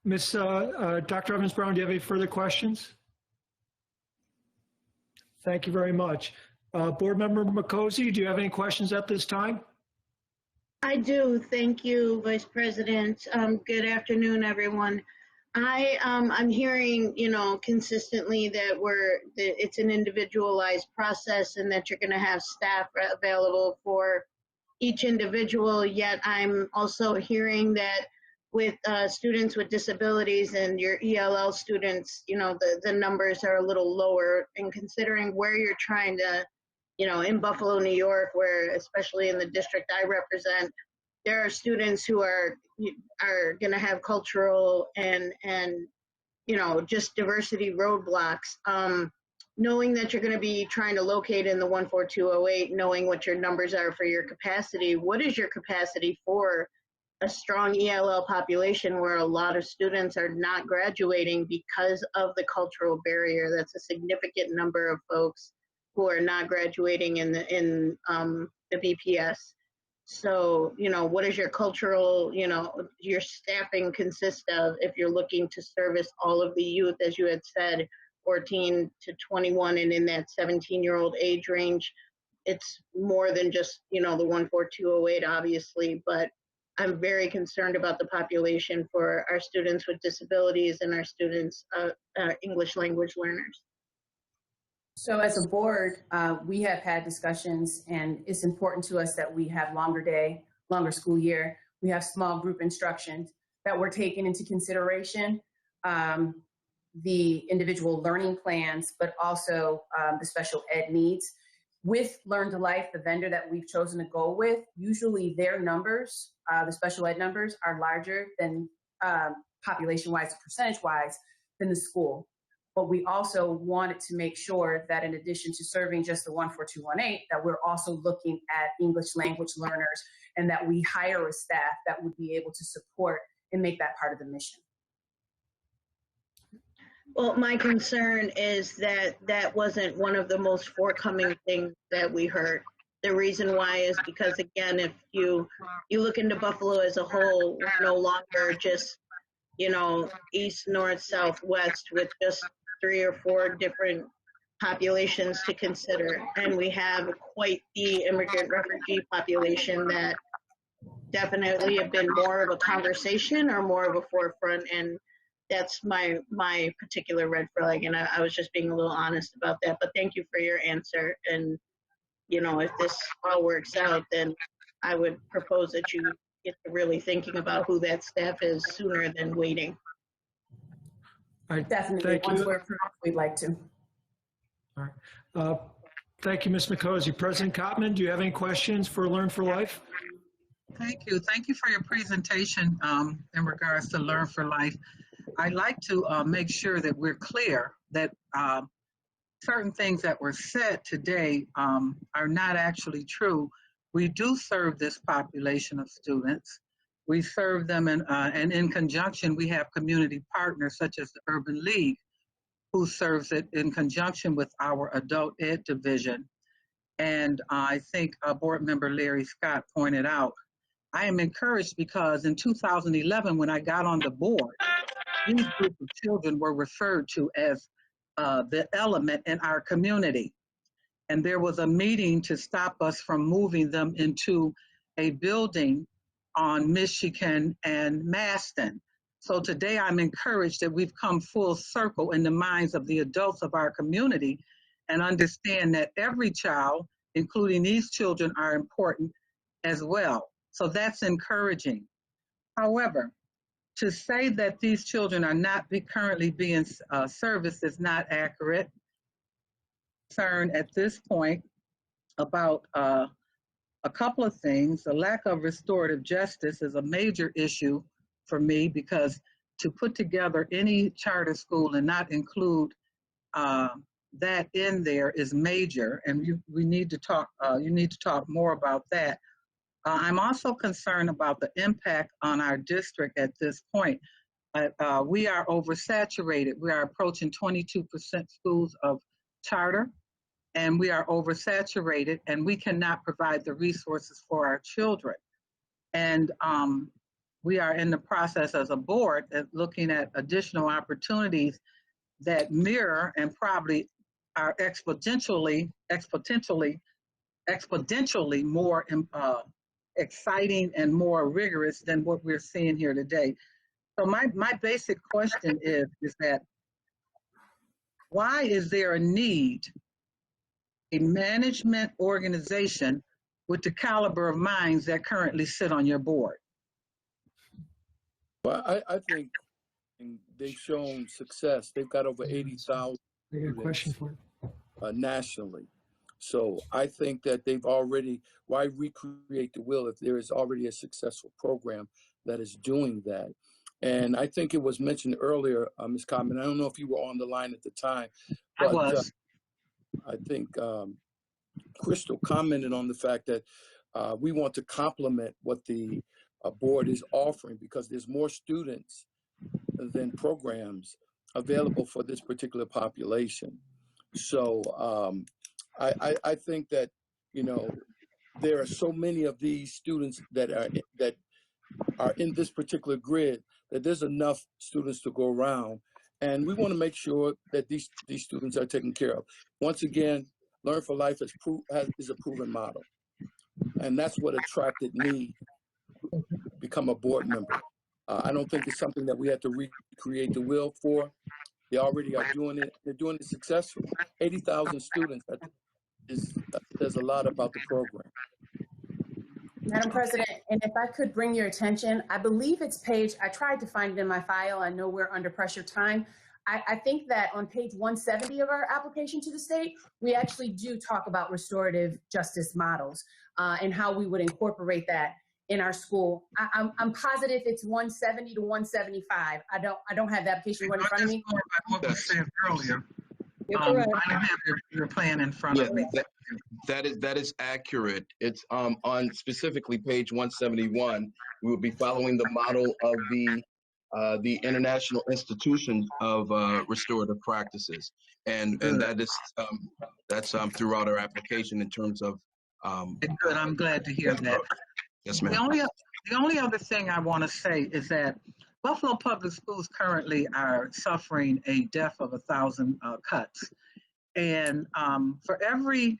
Dr. Evans-Brown, do you have any further questions? Thank you very much. Board Member Makosi, do you have any questions at this time? I do. Thank you, Vice President. Good afternoon, everyone. I'm hearing, consistently that it's an individualized process and that you're going to have staff available for each individual. Yet I'm also hearing that with students with disabilities and your ELL students, the numbers are a little lower. And considering where you're trying to, in Buffalo, New York, where especially in the district I represent, there are students who are going to have cultural and just diversity roadblocks. Knowing that you're going to be trying to locate in the 14208, knowing what your numbers are for your capacity, what is your capacity for a strong ELL population where a lot of students are not graduating because of the cultural barrier? That's a significant number of folks who are not graduating in the BPS. So, what is your cultural, your staffing consist of if you're looking to service all of the youth, as you had said, 14 to 21 and in that 17-year-old age range? It's more than just, the 14208, obviously, but I'm very concerned about the population for our students with disabilities and our students, English language learners. So as a board, we have had discussions, and it's important to us that we have longer school year. We have small group instructions that we're taking into consideration, the individual learning plans, but also the special ed needs. With Learn to Life, the vendor that we've chosen to go with, usually their numbers, the special ed numbers, are larger than population-wise, percentage-wise, than the school. But we also wanted to make sure that in addition to serving just the 14218, that we're also looking at English language learners, and that we hire a staff that would be able to support and make that part of the mission. Well, my concern is that that wasn't one of the most forthcoming things that we heard. The reason why is because, again, if you look into Buffalo as a whole, we're no longer just, east, north, south, west, with just 3 or 4 different populations to consider. And we have quite the immigrant refugee population that definitely have been more of a conversation or more of a forefront. And that's my particular red flag, and I was just being a little honest about that. But thank you for your answer. And if this all works out, then I would propose that you get to really thinking about who that staff is sooner than waiting. All right, Definitely. thank Once you. we're approved, we'd like to. All right. Thank you, Ms. McCosey. President Kottman, do you have any questions for Learn for Life? Thank you. Thank you for your presentation in regards to Learn for Life. I'd like to make sure that we're clear that certain things that were said today are not actually true. We do serve this population of students. We serve them and in conjunction, we have community partners such as the Urban League, who serves it in conjunction with our adult ed division. And I think Board Member Larry Scott pointed out, I am encouraged because in 2011, when I got on the board, these group of children were referred to as the element in our community. And there was a meeting to stop us from moving them into a building on Michigan and Maston. So today I'm encouraged that we've come full circle in the minds of the adults of our community and understand that every child, including these children, are important as well. So that's encouraging. However, to say that these children are not currently being serviced is not accurate. Concerned at this point about a couple of things. The lack of restorative justice is a major issue for me because to put together any charter school and not include that in there is major, and we need to talk. You need to talk more about that. I'm also concerned about the impact on our district at this point. We are oversaturated. We are approaching 22% schools of charter, and we are oversaturated, and we cannot provide the resources for our children. And we are in the process as a board of looking at additional opportunities that mirror and probably are exponentially more exciting and more rigorous than what we're seeing here today. So my basic question is that why is there a need, a management organization with the caliber of minds that currently sit on your board? Well, I think they've shown success. They've got over 80,000 nationally. So I think that they've already, why recreate the wheel if there is already a successful program that is doing that? And I think it was mentioned earlier, Ms. Common, I don't know if you were on the line at the time, but I was. I think Crystal commented on the fact that we want to complement what the board is offering because there's more students than programs available for this particular population. So I think that, there are so many of these students that are in this particular grid that there's enough students to go around, and we want to make sure that these students are taken care of. Once again, Learn for Life is a proven model, and that's what attracted me to become a board member. I don't think it's something that we have to recreate the wheel for. They already are doing it. They're doing it successfully. 80,000 students, says a lot about the program. Madam President, and if I could bring your attention, I believe it's I tried to find it in my file. I know we're under pressure time. I think that on page 170 of our application to the state, we actually do talk about restorative justice models and how we would incorporate that in our school. I'm positive it's 170 to 175. I don't have the application right in front of me. What was said earlier. You're correct. I don't have your plan in front of me. That is accurate. It's on specifically page 171. We will be following the model of the International Institutions of Restorative Practices, and that is that's throughout our application in terms of. Good. I'm glad to hear that. Yes, ma'am. The only other thing I want to say is that Buffalo Public Schools currently are suffering a death of 1,000 cuts, and for every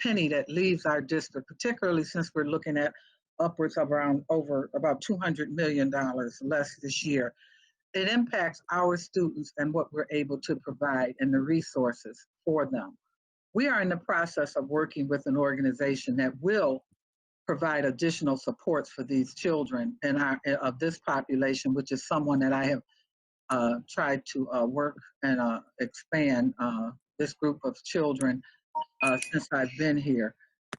penny that leaves our district, particularly since we're looking at upwards of over about $200 million less this year, it impacts our students and what we're able to provide and the resources for them. We are in the process of working with an organization that will provide additional supports for these children of this population, which is someone that I have tried to work and expand this group of children since I've been here.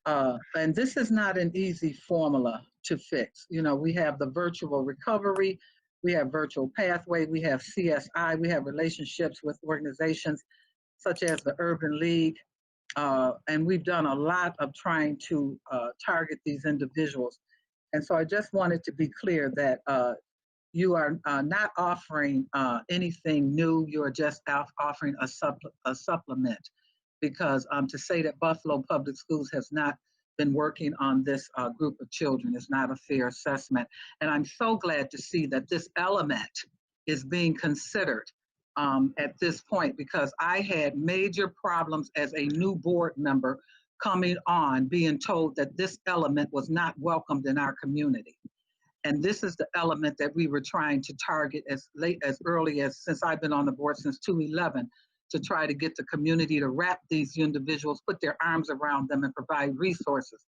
And this is not an easy formula to fix. You know, we have the virtual recovery, we have virtual pathway, we have CSI, we have relationships with organizations such as the Urban League, and we've done a lot of trying to target these individuals. And so I just wanted to be clear that you are not offering anything new, you are just offering a supplement. Because to say that Buffalo Public Schools has not been working on this group of children is not a fair assessment. And I'm so glad to see that this element is being considered at this point, because I had major problems as a new board member coming on being told that this element was not welcomed in our community. And this is the element that we were trying to target as early as, since I've been on the board since 2011, to try to get the community to wrap these individuals, put their arms around them and provide resources.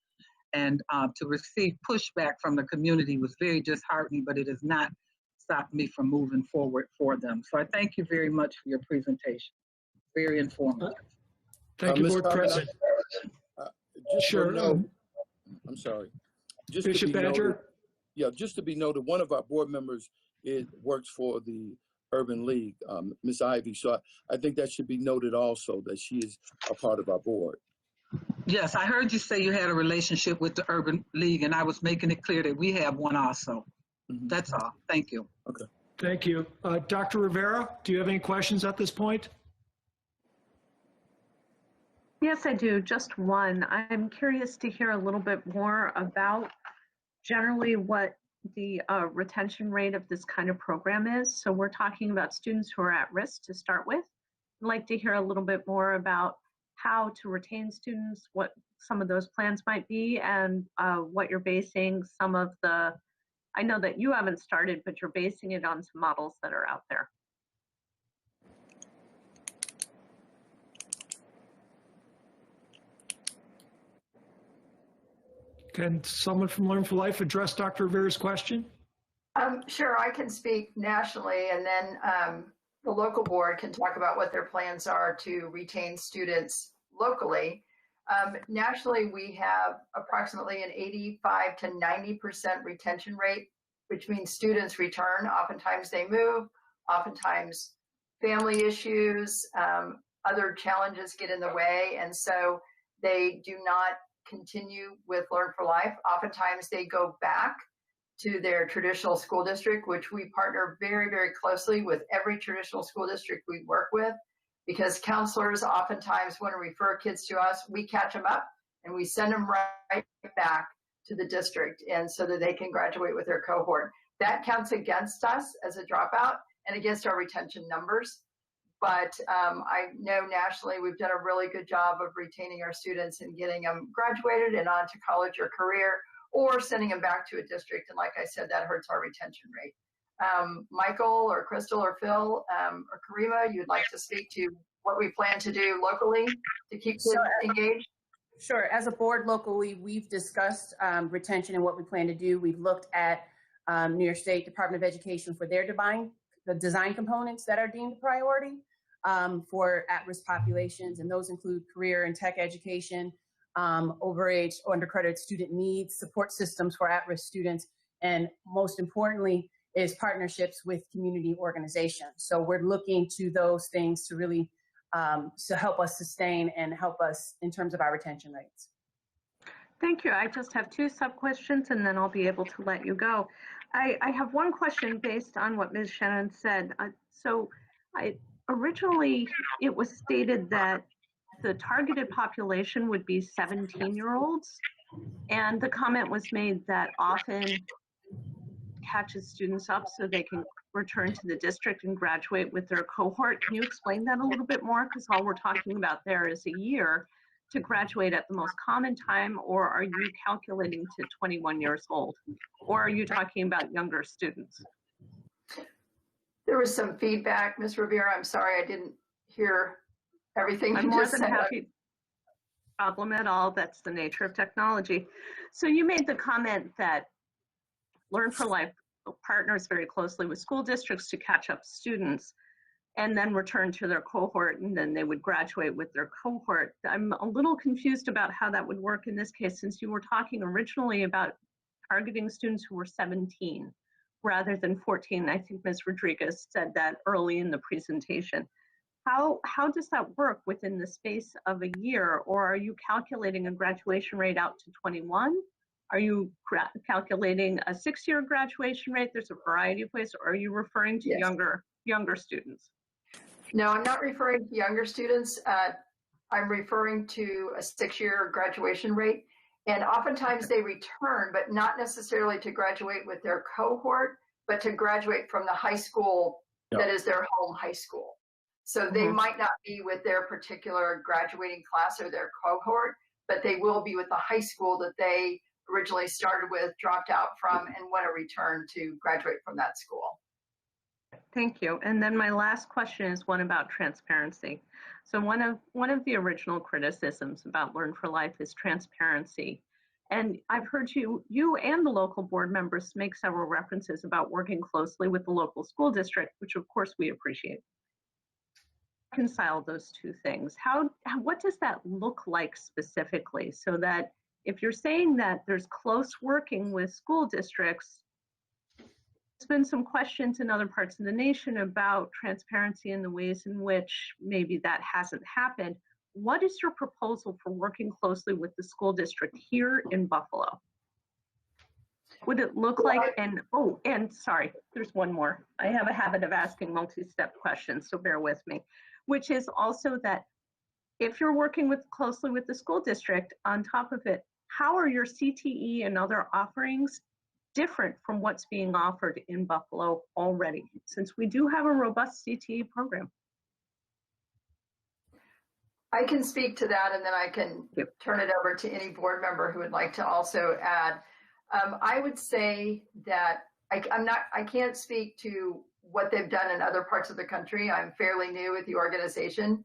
And to receive pushback from the community was very disheartening, but it has not stopped me from moving forward for them. So I thank you very much for your presentation. Very informative. Thank you, Board President. Sure. I'm sorry. Just Bishop Badger. Just to be noted, one of our board members works for the Urban League, Ms. Ivy. So I think that should be noted also, that she is a part of our board. Yes, I heard you say you had a relationship with the Urban League, and I was making it clear that we have one also. That's all. Thank you. Okay. Thank you. Dr. Rivera, do you have any questions at this point? Yes, I do. Just one. I'm curious to hear a little bit more about generally what the retention rate of this kind of program is. So we're talking about students who are at risk to start with. I'd like to hear a little bit more about how to retain students, what some of those plans might be, and what you're basing some of the, I know that you haven't started, but you're basing it on some models that are out there. Can someone from Learn for Life address Dr. Rivera's question? Sure, I can speak nationally, and then the local board can talk about what their plans are to retain students locally. Nationally, we have approximately an 85 to 90% retention rate, which means students return. Oftentimes they move, oftentimes family issues, other challenges get in the way, and so they do not continue with Learn for Life. Oftentimes they go back to their traditional school district, which we partner very, very closely with every traditional school district we work with, because counselors oftentimes want to refer kids to us. We catch them up and we send them right back to the district, and so that they can graduate with their cohort. That counts against us as a dropout and against our retention numbers. But I know nationally we've done a really good job of retaining our students and getting them graduated and on to college or career, or sending them back to a district. And like I said, that hurts our retention rate. Michael or Crystal or Phil or Karima, you'd like to speak to what we plan to do locally to keep kids engaged? Sure. As a board locally, we've discussed retention and what we plan to do. We've looked at New York State Department of Education for their the design components that are deemed a priority for at-risk populations, and those include career and tech education, overage or undercredited student needs, support systems for at-risk students, and most importantly is partnerships with community organizations. So we're looking to those things to really to help us sustain and help us in terms of our retention rates. Thank you. I just have two sub-questions and then I'll be able to let you go. I have one question based on what Ms. Shannon said. Originally it was stated that the targeted population would be 17-year-olds, and the comment was made that often catches students up so they can return to the district and graduate with their cohort. Can you explain that a little bit more? Because all we're talking about there is a year to graduate at the most common time, or are you calculating to 21 years old? Or are you talking about younger students? There was some feedback, Ms. Rivera. I'm sorry I didn't hear everything I'm you more just than said. happy. Problem at all. That's the nature of technology. So you made the comment that Learn for Life partners very closely with school districts to catch up students and then return to their cohort, and then they would graduate with their cohort. I'm a little confused about how that would work in this case, since you were talking originally about targeting students who were 17 rather than 14. I think Ms. Rodriguez said that early in the presentation. How does that work within the space of a year? Or are you calculating a graduation rate out to 21? Are you calculating a 6-year graduation rate? There's a variety of ways. Or are you referring to Yes. younger students? No, I'm not referring to younger students. I'm referring to a 6-year graduation rate. And oftentimes they return, but not necessarily to graduate with their cohort, but to graduate from the high school that is their home high school. So they might not be with their particular graduating class or their cohort, but they will be with the high school that they originally started with, dropped out from, and want to return to graduate from that school. Thank you. And then my last question is one about transparency. So one of the original criticisms about Learn for Life is transparency. And I've heard you and the local board members make several references about working closely with the local school district, which of course we appreciate. Reconcile those two things. What does that look like specifically, so that if you're saying that there's close working with school districts, there's been some questions in other parts of the nation about transparency and the ways in which maybe that hasn't happened. What is your proposal for working closely with the school district here in Buffalo? Would it look like, and sorry, there's one more. I have a habit of asking multi-step questions, so bear with me, which is also that if you're working closely with the school district, on top of it, how are your CTE and other offerings different from what's being offered in Buffalo already, since we do have a robust CTE program? I can speak to that, and then I can turn it over to any board member who would like to also add. I would say that I can't speak to what they've done in other parts of the country. I'm fairly new with the organization.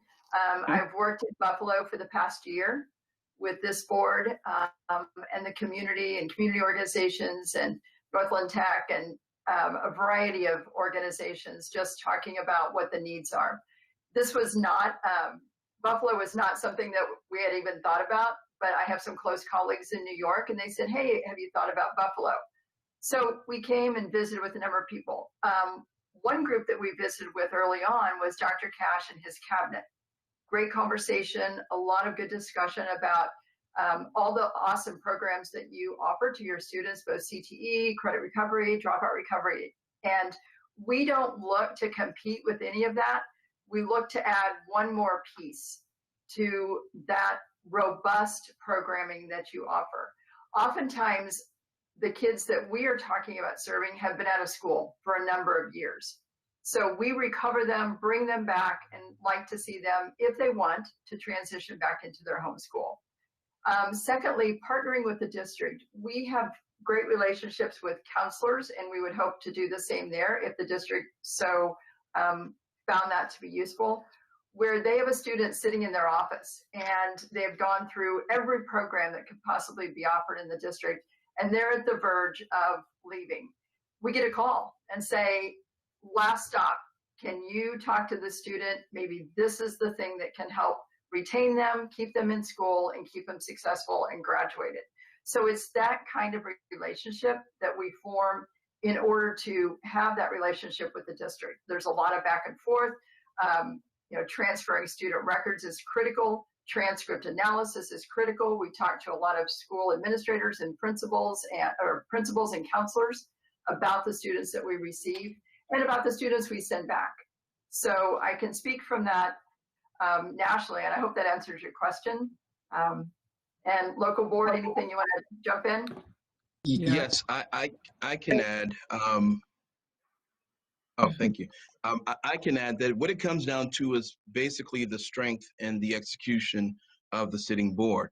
I've worked in Buffalo for the past year with this board and the community and community organizations and Northland Tech and a variety of organizations, just talking about what the needs are. This was not, Buffalo was not something that we had even thought about, but I have some close colleagues in New York, and they said, hey, have you thought about Buffalo? So we came and visited with a number of people. One group that we visited with early on was Dr. Cash and his cabinet. Great conversation, a lot of good discussion about all the awesome programs that you offer to your students, both CTE, credit recovery, dropout recovery. And we don't look to compete with any of that. We look to add one more piece to that robust programming that you offer. Oftentimes, the kids that we are talking about serving have been out of school for a number of years. So we recover them, bring them back, and like to see them, if they want, to transition back into their home school. Secondly, partnering with the district. We have great relationships with counselors, and we would hope to do the same there if the district so found that to be useful, where they have a student sitting in their office and they've gone through every program that could possibly be offered in the district, and they're at the verge of leaving. We get a call and say, last stop, can you talk to the student? Maybe this is the thing that can help retain them, keep them in school, and keep them successful and graduated. So it's that kind of relationship that we form in order to have that relationship with the district. There's a lot of back and forth. Transferring student records is critical. Transcript analysis is critical. We talk to a lot of school administrators and principals and counselors about the students that we receive and about the students we send back. So I can speak from that nationally, and I hope that answers your question. And local board, anything you want to jump in? Yes, I can add. Thank you. I can add that what it comes down to is basically the strength and the execution of the sitting board.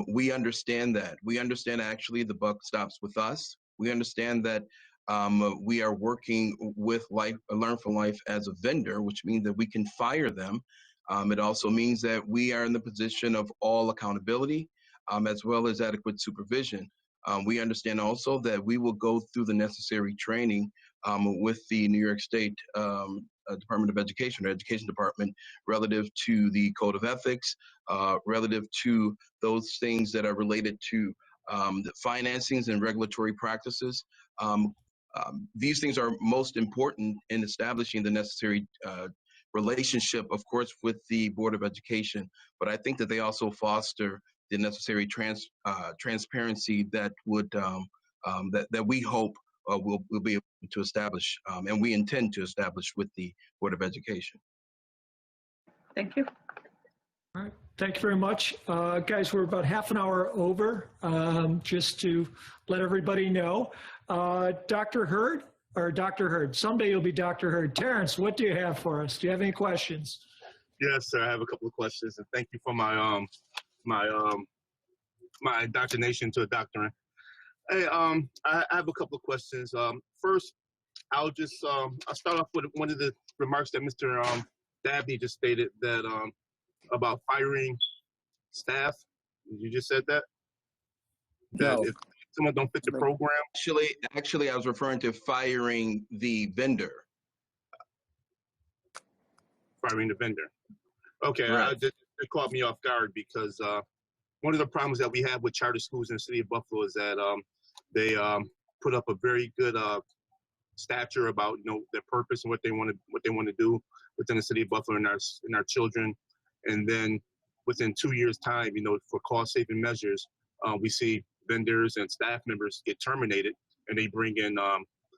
We understand that. We understand actually the buck stops with us. We understand that We are working with Learn for Life as a vendor, which means that we can fire them. It also means that we are in the position of all accountability, as well as adequate supervision. We understand also that we will go through the necessary training with the New York State Department of Education or Education Department relative to the Code of Ethics, relative to those things that are related to the financings and regulatory practices. These things are most important in establishing the necessary relationship, of course, with the Board of Education, but I think that they also foster the necessary transparency that would that we hope we'll be able to establish, and we intend to establish with the Board of Education. Thank you. All right, thank you very much. Guys, we're about half an hour over, just to let everybody know. Dr. Hurd, or Dr. Hurd, someday you'll be Dr. Hurd. Terrence, what do you have for us? Do you have any questions? Yes, sir. I have a couple of questions, and thank you for my my indoctrination to a doctorate. Hey, I have a couple of questions. First, I'll start off with one of the remarks that Mr. Dabney just stated, that about firing staff. You just said that? That if someone don't fit the program? Actually, I was referring to firing the vendor. Firing the vendor. Okay, Right. It caught me off guard because one of the problems that we have with charter schools in the city of Buffalo is that they put up a very good stature about their purpose and what they want to do within the city of Buffalo and our children, and then within 2 years' time, for cost-saving measures, we see vendors and staff members get terminated, and they bring in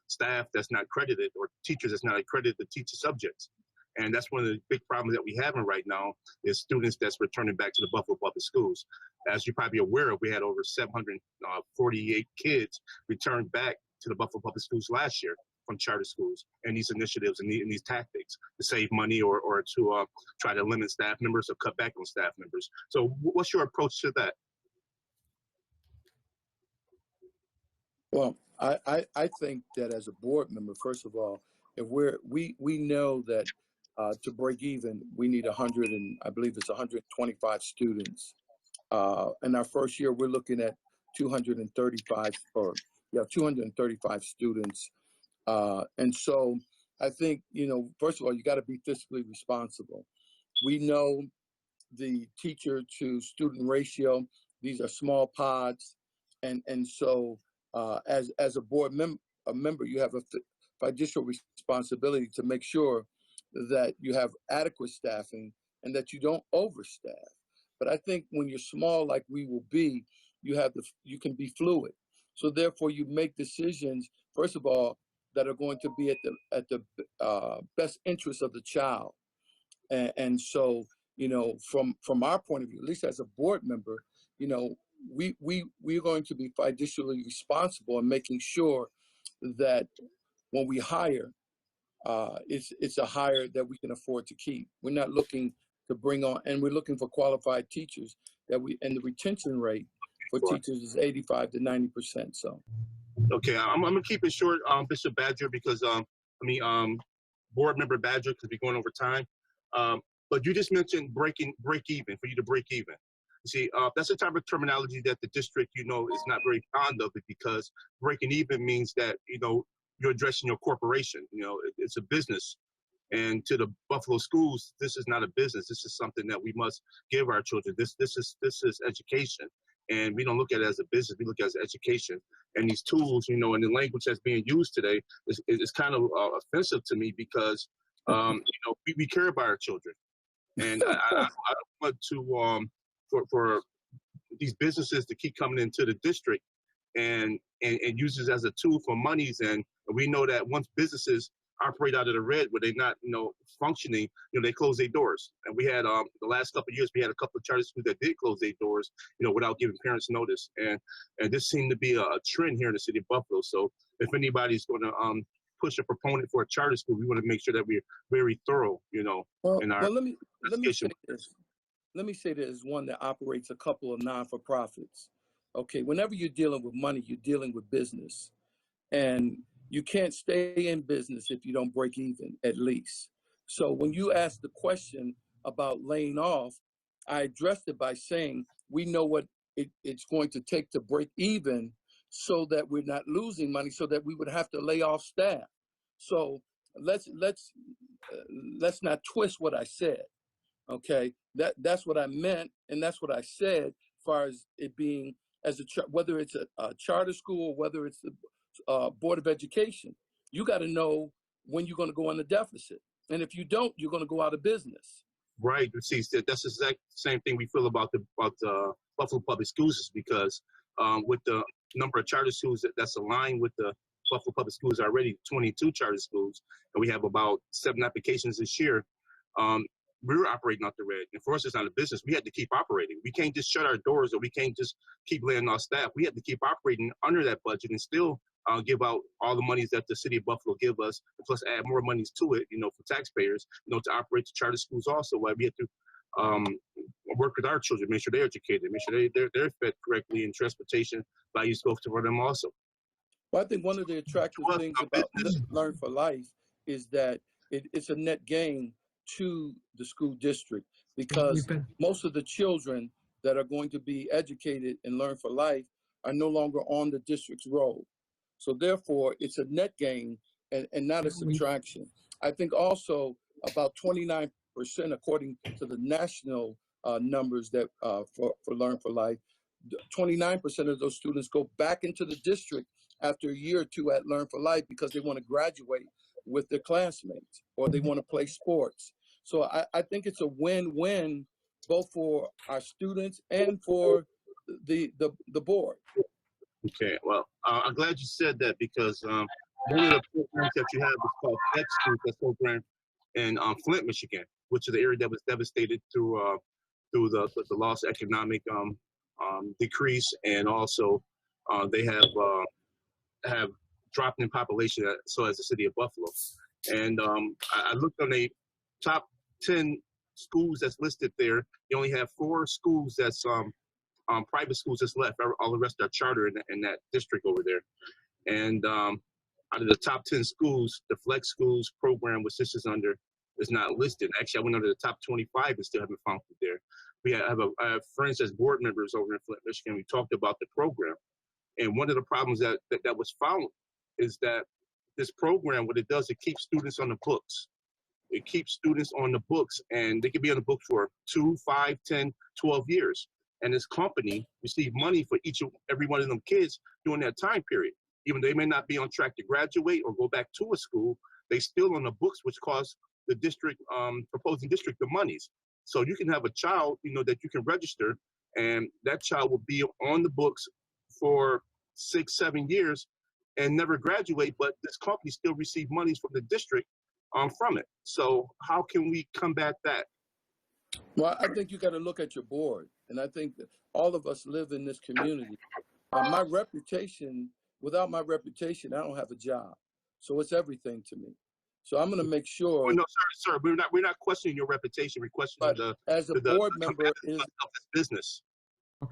staff that's not credited or teachers that's not accredited to teach the subjects. And that's one of the big problems that we have right now is students that's returning back to the Buffalo Public Schools. As you're probably aware of, we had over 748 kids return back to the Buffalo Public Schools last year from charter schools, and these initiatives and these tactics to save money or to try to limit staff members or cut back on staff members. So what's your approach to that? Well, I think that as a board member, first of all, if we know that to break even, we need 100 and I believe it's 125 students. In our first year, we're looking at 235 students. And so I think, first of all, you got to be fiscally responsible. We know the teacher to student ratio. These are small pods. And so as a board member, you have a fiduciary responsibility to make sure that you have adequate staffing and that you don't overstaff. But I think when you're small like we will be, you can be fluid. So therefore you make decisions, first of all, that are going to be at the best interest of the child. And so, from our point of view, at least as a board member, we're going to be fiduciarily responsible in making sure that when we hire, it's a hire that we can afford to keep. We're not looking to bring on, and we're looking for qualified teachers and the retention rate for teachers is 85 to 90%. So. Okay, I'm gonna keep it short, Bishop Badger, because board member Badger, because we're going over time. But you just mentioned break even, for you to break even. You see, that's the type of terminology that the district, is not very fond of it, because breaking even means that, you're addressing your corporation. It's a business. And to the Buffalo schools, this is not a business. This is something that we must give our children. This is education. And we don't look at it as a business, we look at it as education. And these tools, and the language that's being used today is kind of offensive to me, because, we care about our children. And I don't want to, for these businesses to keep coming into the district and use this as a tool for monies. And we know that once businesses operate out of the red, where they're not, functioning, they close their doors. And we had the last couple of years, we had a couple of charter schools that did close their doors, without giving parents notice. And this seemed to be a trend here in the city of Buffalo. So if anybody's going to push a proponent for a charter school, we want to make sure that we're very thorough, in our let me say this. Let me say there's one that operates a couple of non-for-profits. Okay, whenever you're dealing with money, you're dealing with business. And You can't stay in business if you don't break even, at least. So when you ask the question about laying off, I addressed it by saying we know what it's going to take to break even so that we're not losing money, so that we would have to lay off staff. So let's not twist what I said. Okay, that's what I meant, and that's what I said. As far as it being as whether it's a charter school or whether it's the Board of Education, you got to know when you're going to go on the deficit, and if you don't, you're going to go out of business. Right. See, that's the exact same thing we feel about the Buffalo Public Schools, is because with the number of charter schools that's aligned with the Buffalo Public Schools already, 22 charter schools, and we have about 7 applications this year. We were operating out the red, and for us, it's not a business. We had to keep operating. We can't just shut our doors, or we can't just keep laying off staff. We had to keep operating under that budget and still give out all the monies that the city of Buffalo give us, and plus add more monies to it, for taxpayers, to operate the charter schools also. While we have to work with our children, make sure they're educated, make sure they're fed correctly, and transportation values go for them also. Well, I think one of the attractive things about Learn for Life is that it's a net gain to the school district, because most of the children that are going to be educated in Learn for Life are no longer on the district's roll. So therefore, it's a net gain and not a subtraction. I think also about 29%, according to the national numbers that for Learn for Life, 29% of those students go back into the district after a year or two at Learn for Life because they want to graduate with their classmates or they want to play sports. So I think it's a win-win both for our students and for the board. Okay, well, I'm glad you said that, because one of the programs that you have is called Flex Schools, that's program in Flint, Michigan, which is the area that was devastated through the loss of economic decrease, and also they have dropped in population, so as the city of Buffalo. And I looked on the top 10 schools that's listed there. You only have 4 schools that's private schools that's left. All the rest are charter in that district over there. And out of the top 10 schools, the Flex Schools program, which this is under, is not listed. Actually, I went under the top 25 and still haven't found it there. I have friends as board members over in Flint, Michigan. We talked about the program. And one of the problems that was found is that this program, what it does, it keeps students on the books. It keeps students on the books, and they can be on the books for 2, 5, 10, 12 years. And this company receive money for every one of them kids during that time period. Even though they may not be on track to graduate or go back to a school, they still on the books, which costs the district, proposing district, the monies. So you can have a child, that you can register, and that child will be on the books for 6, 7 years and never graduate, but this company still receive monies from the district from it. So how can we combat that? Well, I think you got to look at your board, and I think that all of us live in this community. My reputation, without my reputation, I don't have a job. So it's everything to me. So I'm going to make sure. Oh, no, sir, we're not questioning your reputation. We're questioning as a board member is business.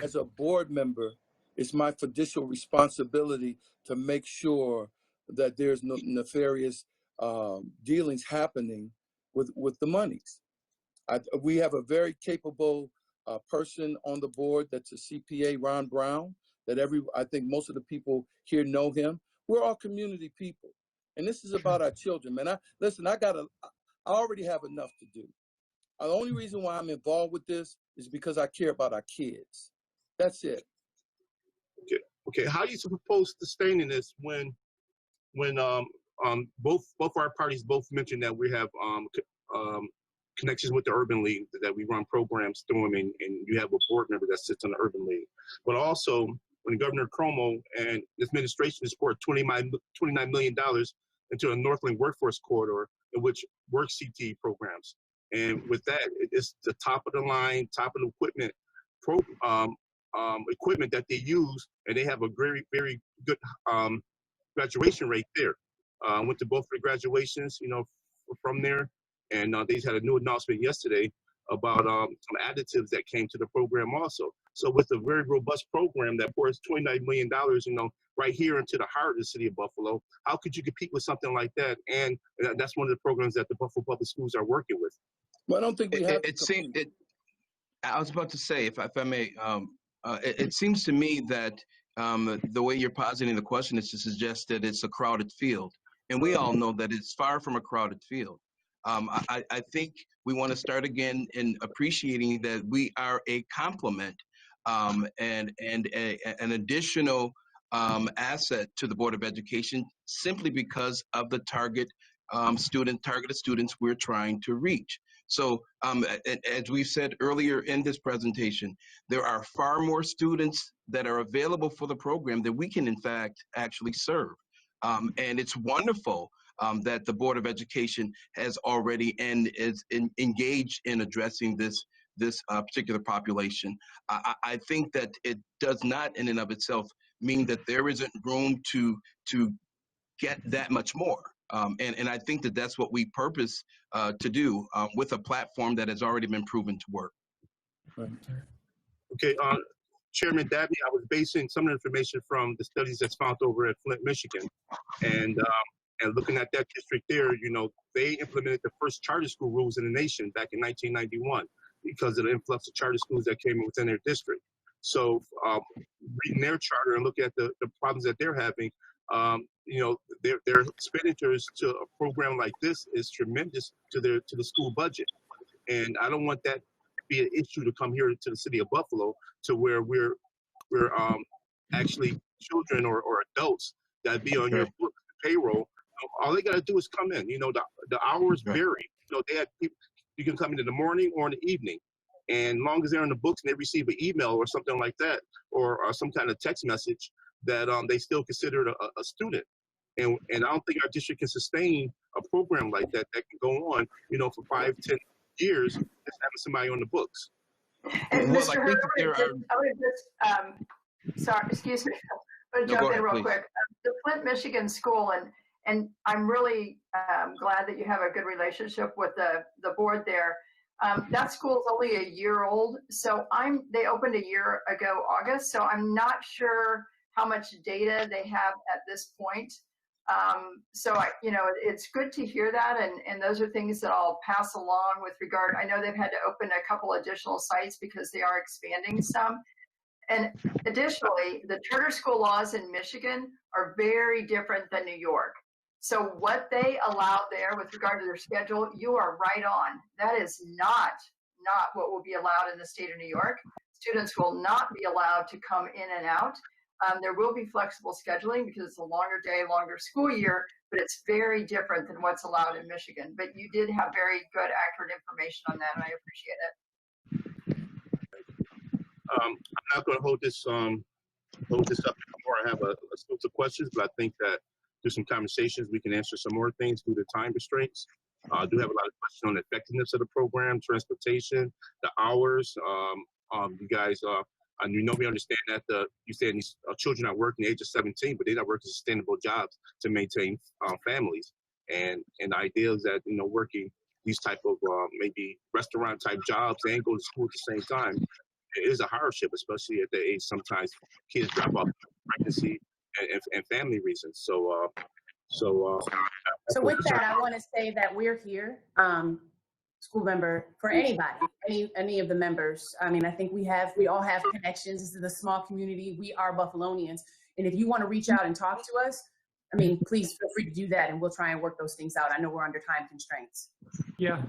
As a board member, it's my fiducial responsibility to make sure that there's no nefarious dealings happening with the monies. We have a very capable person on the board that's a CPA, Ron Brown, that I think most of the people here know him. We're all community people. And this is about our children, man. I already have enough to do. The only reason why I'm involved with this is because I care about our kids. That's it. Okay. How are you supposed to sustain in this when both our parties both mentioned that we have connections with the Urban League, that we run programs through them, and you have a board member that sits on the Urban League. But also, when Governor Cuomo and his administration has poured $29 million into a Northland Workforce Corridor, in which work CT programs. And with that, it's the top of the line, top of the equipment equipment that they use, and they have a very, very good graduation rate there. Went to both the graduations, from there, and they had a new announcement yesterday about some additives that came to the program also. So with a very robust program that pours $29 million, right here into the heart of the city of Buffalo, how could you compete with something like that? And that's one of the programs that the Buffalo Public Schools are working with. Well, I don't think we have. I was about to say, if I may, it seems to me that the way you're positing the question is to suggest that it's a crowded field. And we all know that it's far from a crowded field. I think we want to start again in appreciating that we are a complement and an additional asset to the Board of Education simply because of the targeted students we're trying to reach. So as we've said earlier in this presentation, there are far more students that are available for the program that we can in fact actually serve. And it's wonderful that the Board of Education has already and is engaged in addressing this particular population. I think that it does not in and of itself mean that there isn't room to get that much more. And I think that that's what we purpose to do with a platform that has already been proven to work. Okay, Chairman Dabney, I was basing some of the information from the studies that's found over at Flint, Michigan. And looking at that district there, they implemented the first charter school rules in the nation back in 1991 because of the influx of charter schools that came within their district. So reading their charter and looking at the problems that they're having, their expenditures to a program like this is tremendous to the school budget. And I don't want that to be an issue to come here to the city of Buffalo to where we're actually children or adults that be on your book payroll. All they got to do is come in. The hours vary. They have people, you can come in the morning or in the evening. And long as they're on the books and they receive an email or something like that, or some kind of text message, that they still consider it a student. And I don't think our district can sustain a program like that can go on, for 5, 10 years, just having somebody on the books. And Mr. Hurd, sorry, excuse me, but jump in real quick. The Flint, Michigan school, and I'm really glad that you have a good relationship with the board there. That school is only a year old, so they opened a year ago, August, so I'm not sure how much data they have at this point. It's good to hear that, and those are things that I'll pass along with regard. I know they've had to open a couple additional sites because they are expanding some. And additionally, the charter school laws in Michigan are very different than New York. So what they allow there with regard to their schedule, you are right on. That is not what will be allowed in the state of New York. Students will not be allowed to come in and out. There will be flexible scheduling because it's a longer day, longer school year, but it's very different than what's allowed in Michigan. But you did have very good, accurate information on that, and I appreciate it. I'm not going to hold this up anymore. I have a slew of questions, but I think that through some conversations, we can answer some more things through the time restraints. I do have a lot of questions on the effectiveness of the program, transportation, the hours. You guys, we understand that you said these children are working at the age of 17, but they're not working sustainable jobs to maintain families. And the idea is that, working these type of maybe restaurant type jobs and go to school at the same time, it is a hardship, especially at the age sometimes kids drop off pregnancy and family reasons. So with that, I want to say that we're here, school member, for anybody, any of the members. I mean, I think we all have connections. This is a small community. We are Buffalonians. And if you want to reach out and talk to us, I mean, please feel free to do that and we'll try and work those things out. I know we're under time constraints. Yeah.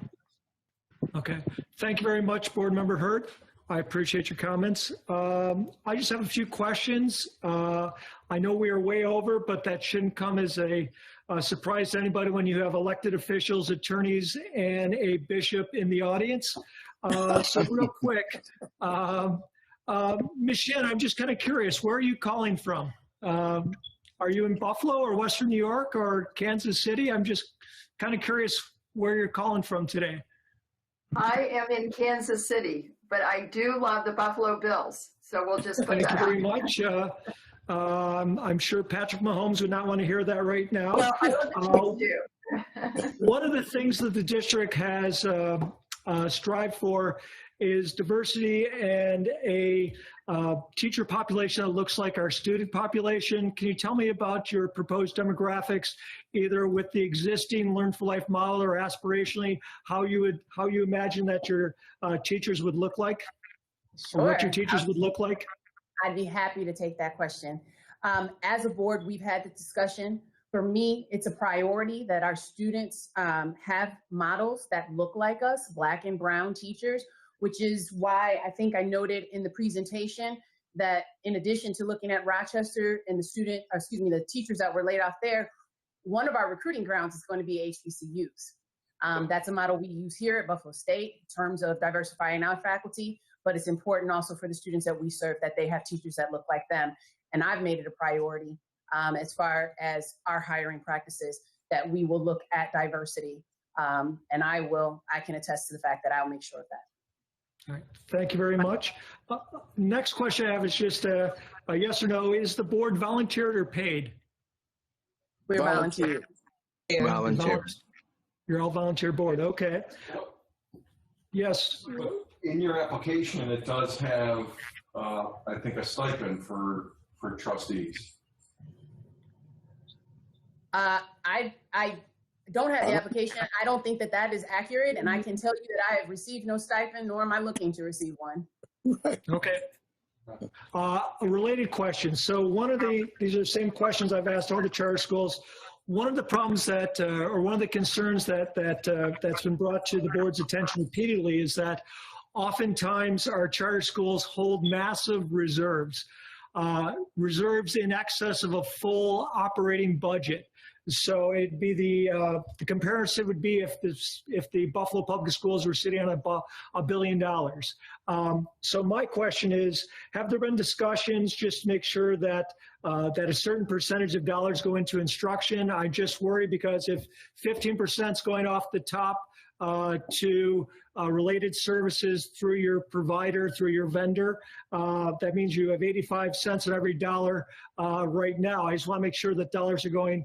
Okay. Thank you very much, Board Member Hurd. I appreciate your comments. I just have a few questions. I know we are way over, but that shouldn't come as a surprise to anybody when you have elected officials, attorneys, and a bishop in the audience. So real quick, Ms. Shen, I'm just kind of curious, where are you calling from? Are you in Buffalo or Western New York or Kansas City? I'm just kind of curious where you're calling from today. I am in Kansas City, but I do love the Buffalo Bills. So we'll just put that Thank you very much. I'm sure Patrick Mahomes would not want to hear that right now. Well, I know the do. One of the things that the district has strived for is diversity and a teacher population that looks like our student population. Can you tell me about your proposed demographics, either with the existing Learn for Life model or aspirationally, how you imagine that your teachers would look like, or what your teachers would look like? I'd be happy to take that question. As a board, we've had the discussion. For me, it's a priority that our students have models that look like us, Black and brown teachers, which is why I think I noted in the presentation that in addition to looking at Rochester and the teachers that were laid off there, one of our recruiting grounds is going to be HBCUs. That's a model we use here at Buffalo State in terms of diversifying our faculty, but it's important also for the students that we serve that they have teachers that look like them. And I've made it a priority as far as our hiring practices that we will look at diversity. And I can attest to the fact that I'll make sure of that. All right, thank you very much. Next question I have is just a yes or no. Is the board volunteered or paid? We're volunteer. Volunteer. You're all volunteer board, okay. Yes. In your application, it does have, I think, a stipend for trustees. I don't have the application. I don't think that that is accurate, and I can tell you that I have received no stipend, nor am I looking to receive one. Okay. A related question. So these are the same questions I've asked all the charter schools. One of the problems that, or one of the concerns that's been brought to the board's attention repeatedly is that oftentimes our charter schools hold massive reserves, reserves in excess of a full operating budget. So it'd be the comparison would be if the Buffalo Public Schools were sitting on $1 billion. So my question is, have there been discussions just to make sure that that a certain percentage of dollars go into instruction? I just worry because if 15% is going off the top to related services through your provider, through your vendor, that means you have 85 cents on every dollar right now. I just want to make sure that dollars are going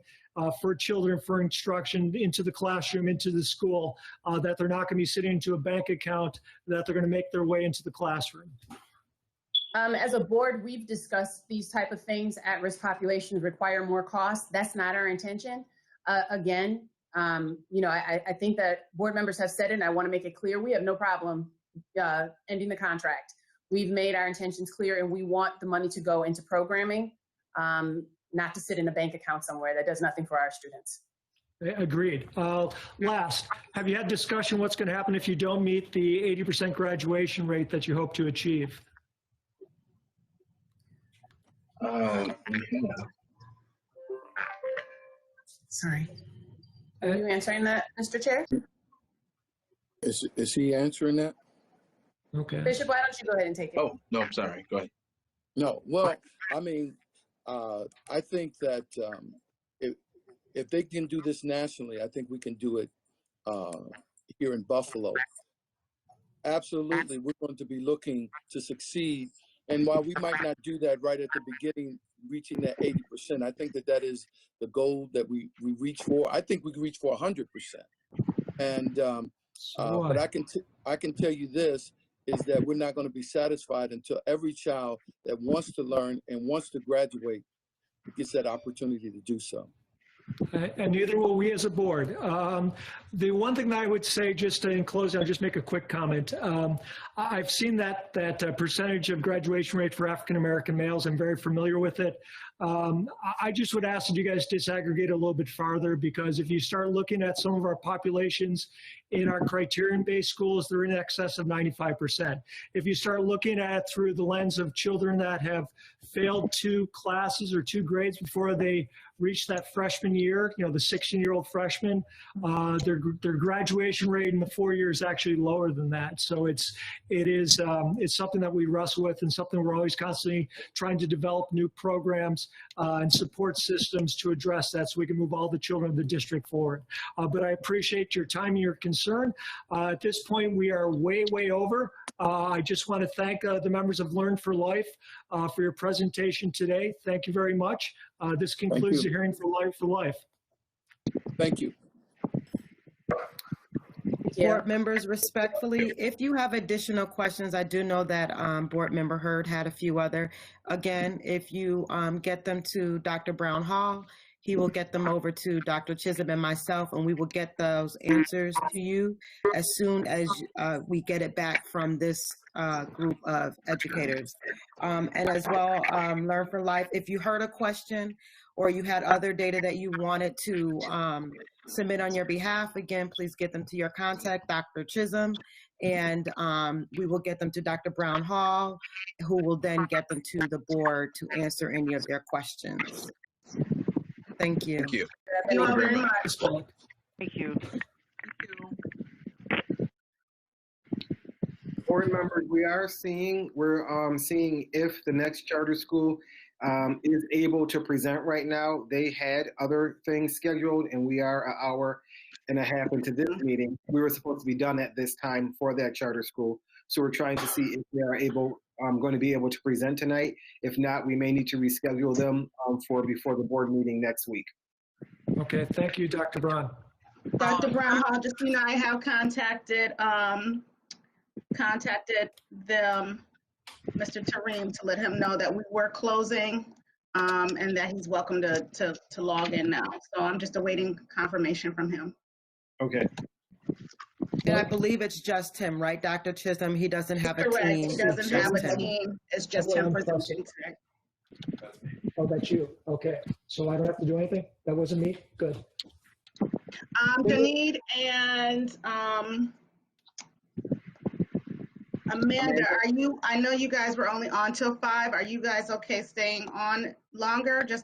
for children, for instruction, into the classroom, into the school, that they're not going to be sitting into a bank account, that they're going to make their way into the classroom. As a board, we've discussed these type of things. At-risk populations require more cost. That's not our intention. Again, I think that board members have said it, and I want to make it clear, we have no problem ending the contract. We've made our intentions clear, and we want the money to go into programming, not to sit in a bank account somewhere that does nothing for our students. Agreed. Last, have you had discussion what's going to happen if you don't meet the 80% graduation rate that you hope to achieve? Sorry. Are you answering that, Mr. Chair? Is he answering that? Okay. Bishop, why don't you go ahead and take it? Oh, no, I'm sorry. Go ahead. No, well, I mean, I think that if they can do this nationally, I think we can do it here in Buffalo. Absolutely, we're going to be looking to succeed. And while we might not do that right at the beginning, reaching that 80%, I think that is the goal that we reach for. I think we can reach for 100%. And but I can tell you this, is that we're not going to be satisfied until every child that wants to learn and wants to graduate gets that opportunity to do so. And neither will we as a board. The one thing that I would say, just in closing, I'll just make a quick comment. I've seen that percentage of graduation rate for African-American males. I'm very familiar with it. I just would ask that you guys disaggregate a little bit farther, because if you start looking at some of our populations in our criterion-based schools, they're in excess of 95%. If you start looking at it through the lens of children that have failed 2 classes or 2 grades before they reach that freshman year, the 16-year-old freshman, their graduation rate in the 4 years is actually lower than that. So it's something that we wrestle with, and something we're always constantly trying to develop new programs and support systems to address that, so we can move all the children of the district forward. But I appreciate your time and your concern. At this point, we are way over. I just want to thank the members of Learn for Life for your presentation today. Thank you very much. This concludes the hearing for Life for Life. Thank you. Board members, respectfully, if you have additional questions, I do know that Board Member Hurd had a few other. Again, if you get them to Dr. Brown Hall, he will get them over to Dr. Chisholm and myself, and we will get those answers to you as soon as we get it back from this group of educators. And as well, Learn for Life, if you heard a question or you had other data that you wanted to submit on your behalf, again, please get them to your contact, Dr. Chisholm, and we will get them to Dr. Brown Hall, who will then get them to the board to answer any of their questions. Thank you. Thank you. Thank you all very much. Thank you. Board members, we're seeing if the next charter school is able to present right now. They had other things scheduled, and we are an hour and a half into this meeting. We were supposed to be done at this time for that charter school. So we're trying to see if they are going to be able to present tonight. If not, we may need to reschedule them for before the board meeting next week. Okay, thank you, Dr. Braun. Dr. Brown Hall, just, you know, I have contacted them, Mr. Tareem, to let him know that we were closing and that he's welcome to log in now. So I'm just awaiting confirmation from him. Okay. And I believe it's just him, right, Dr. Chisholm? He doesn't have a Correct. team. He doesn't have a team. It's just him presenting today. Oh, that's you. Okay. So I don't have to do anything? That wasn't me? Good. Danid and Amanda, I know you guys were only on till 5. Are you guys okay staying on longer? Just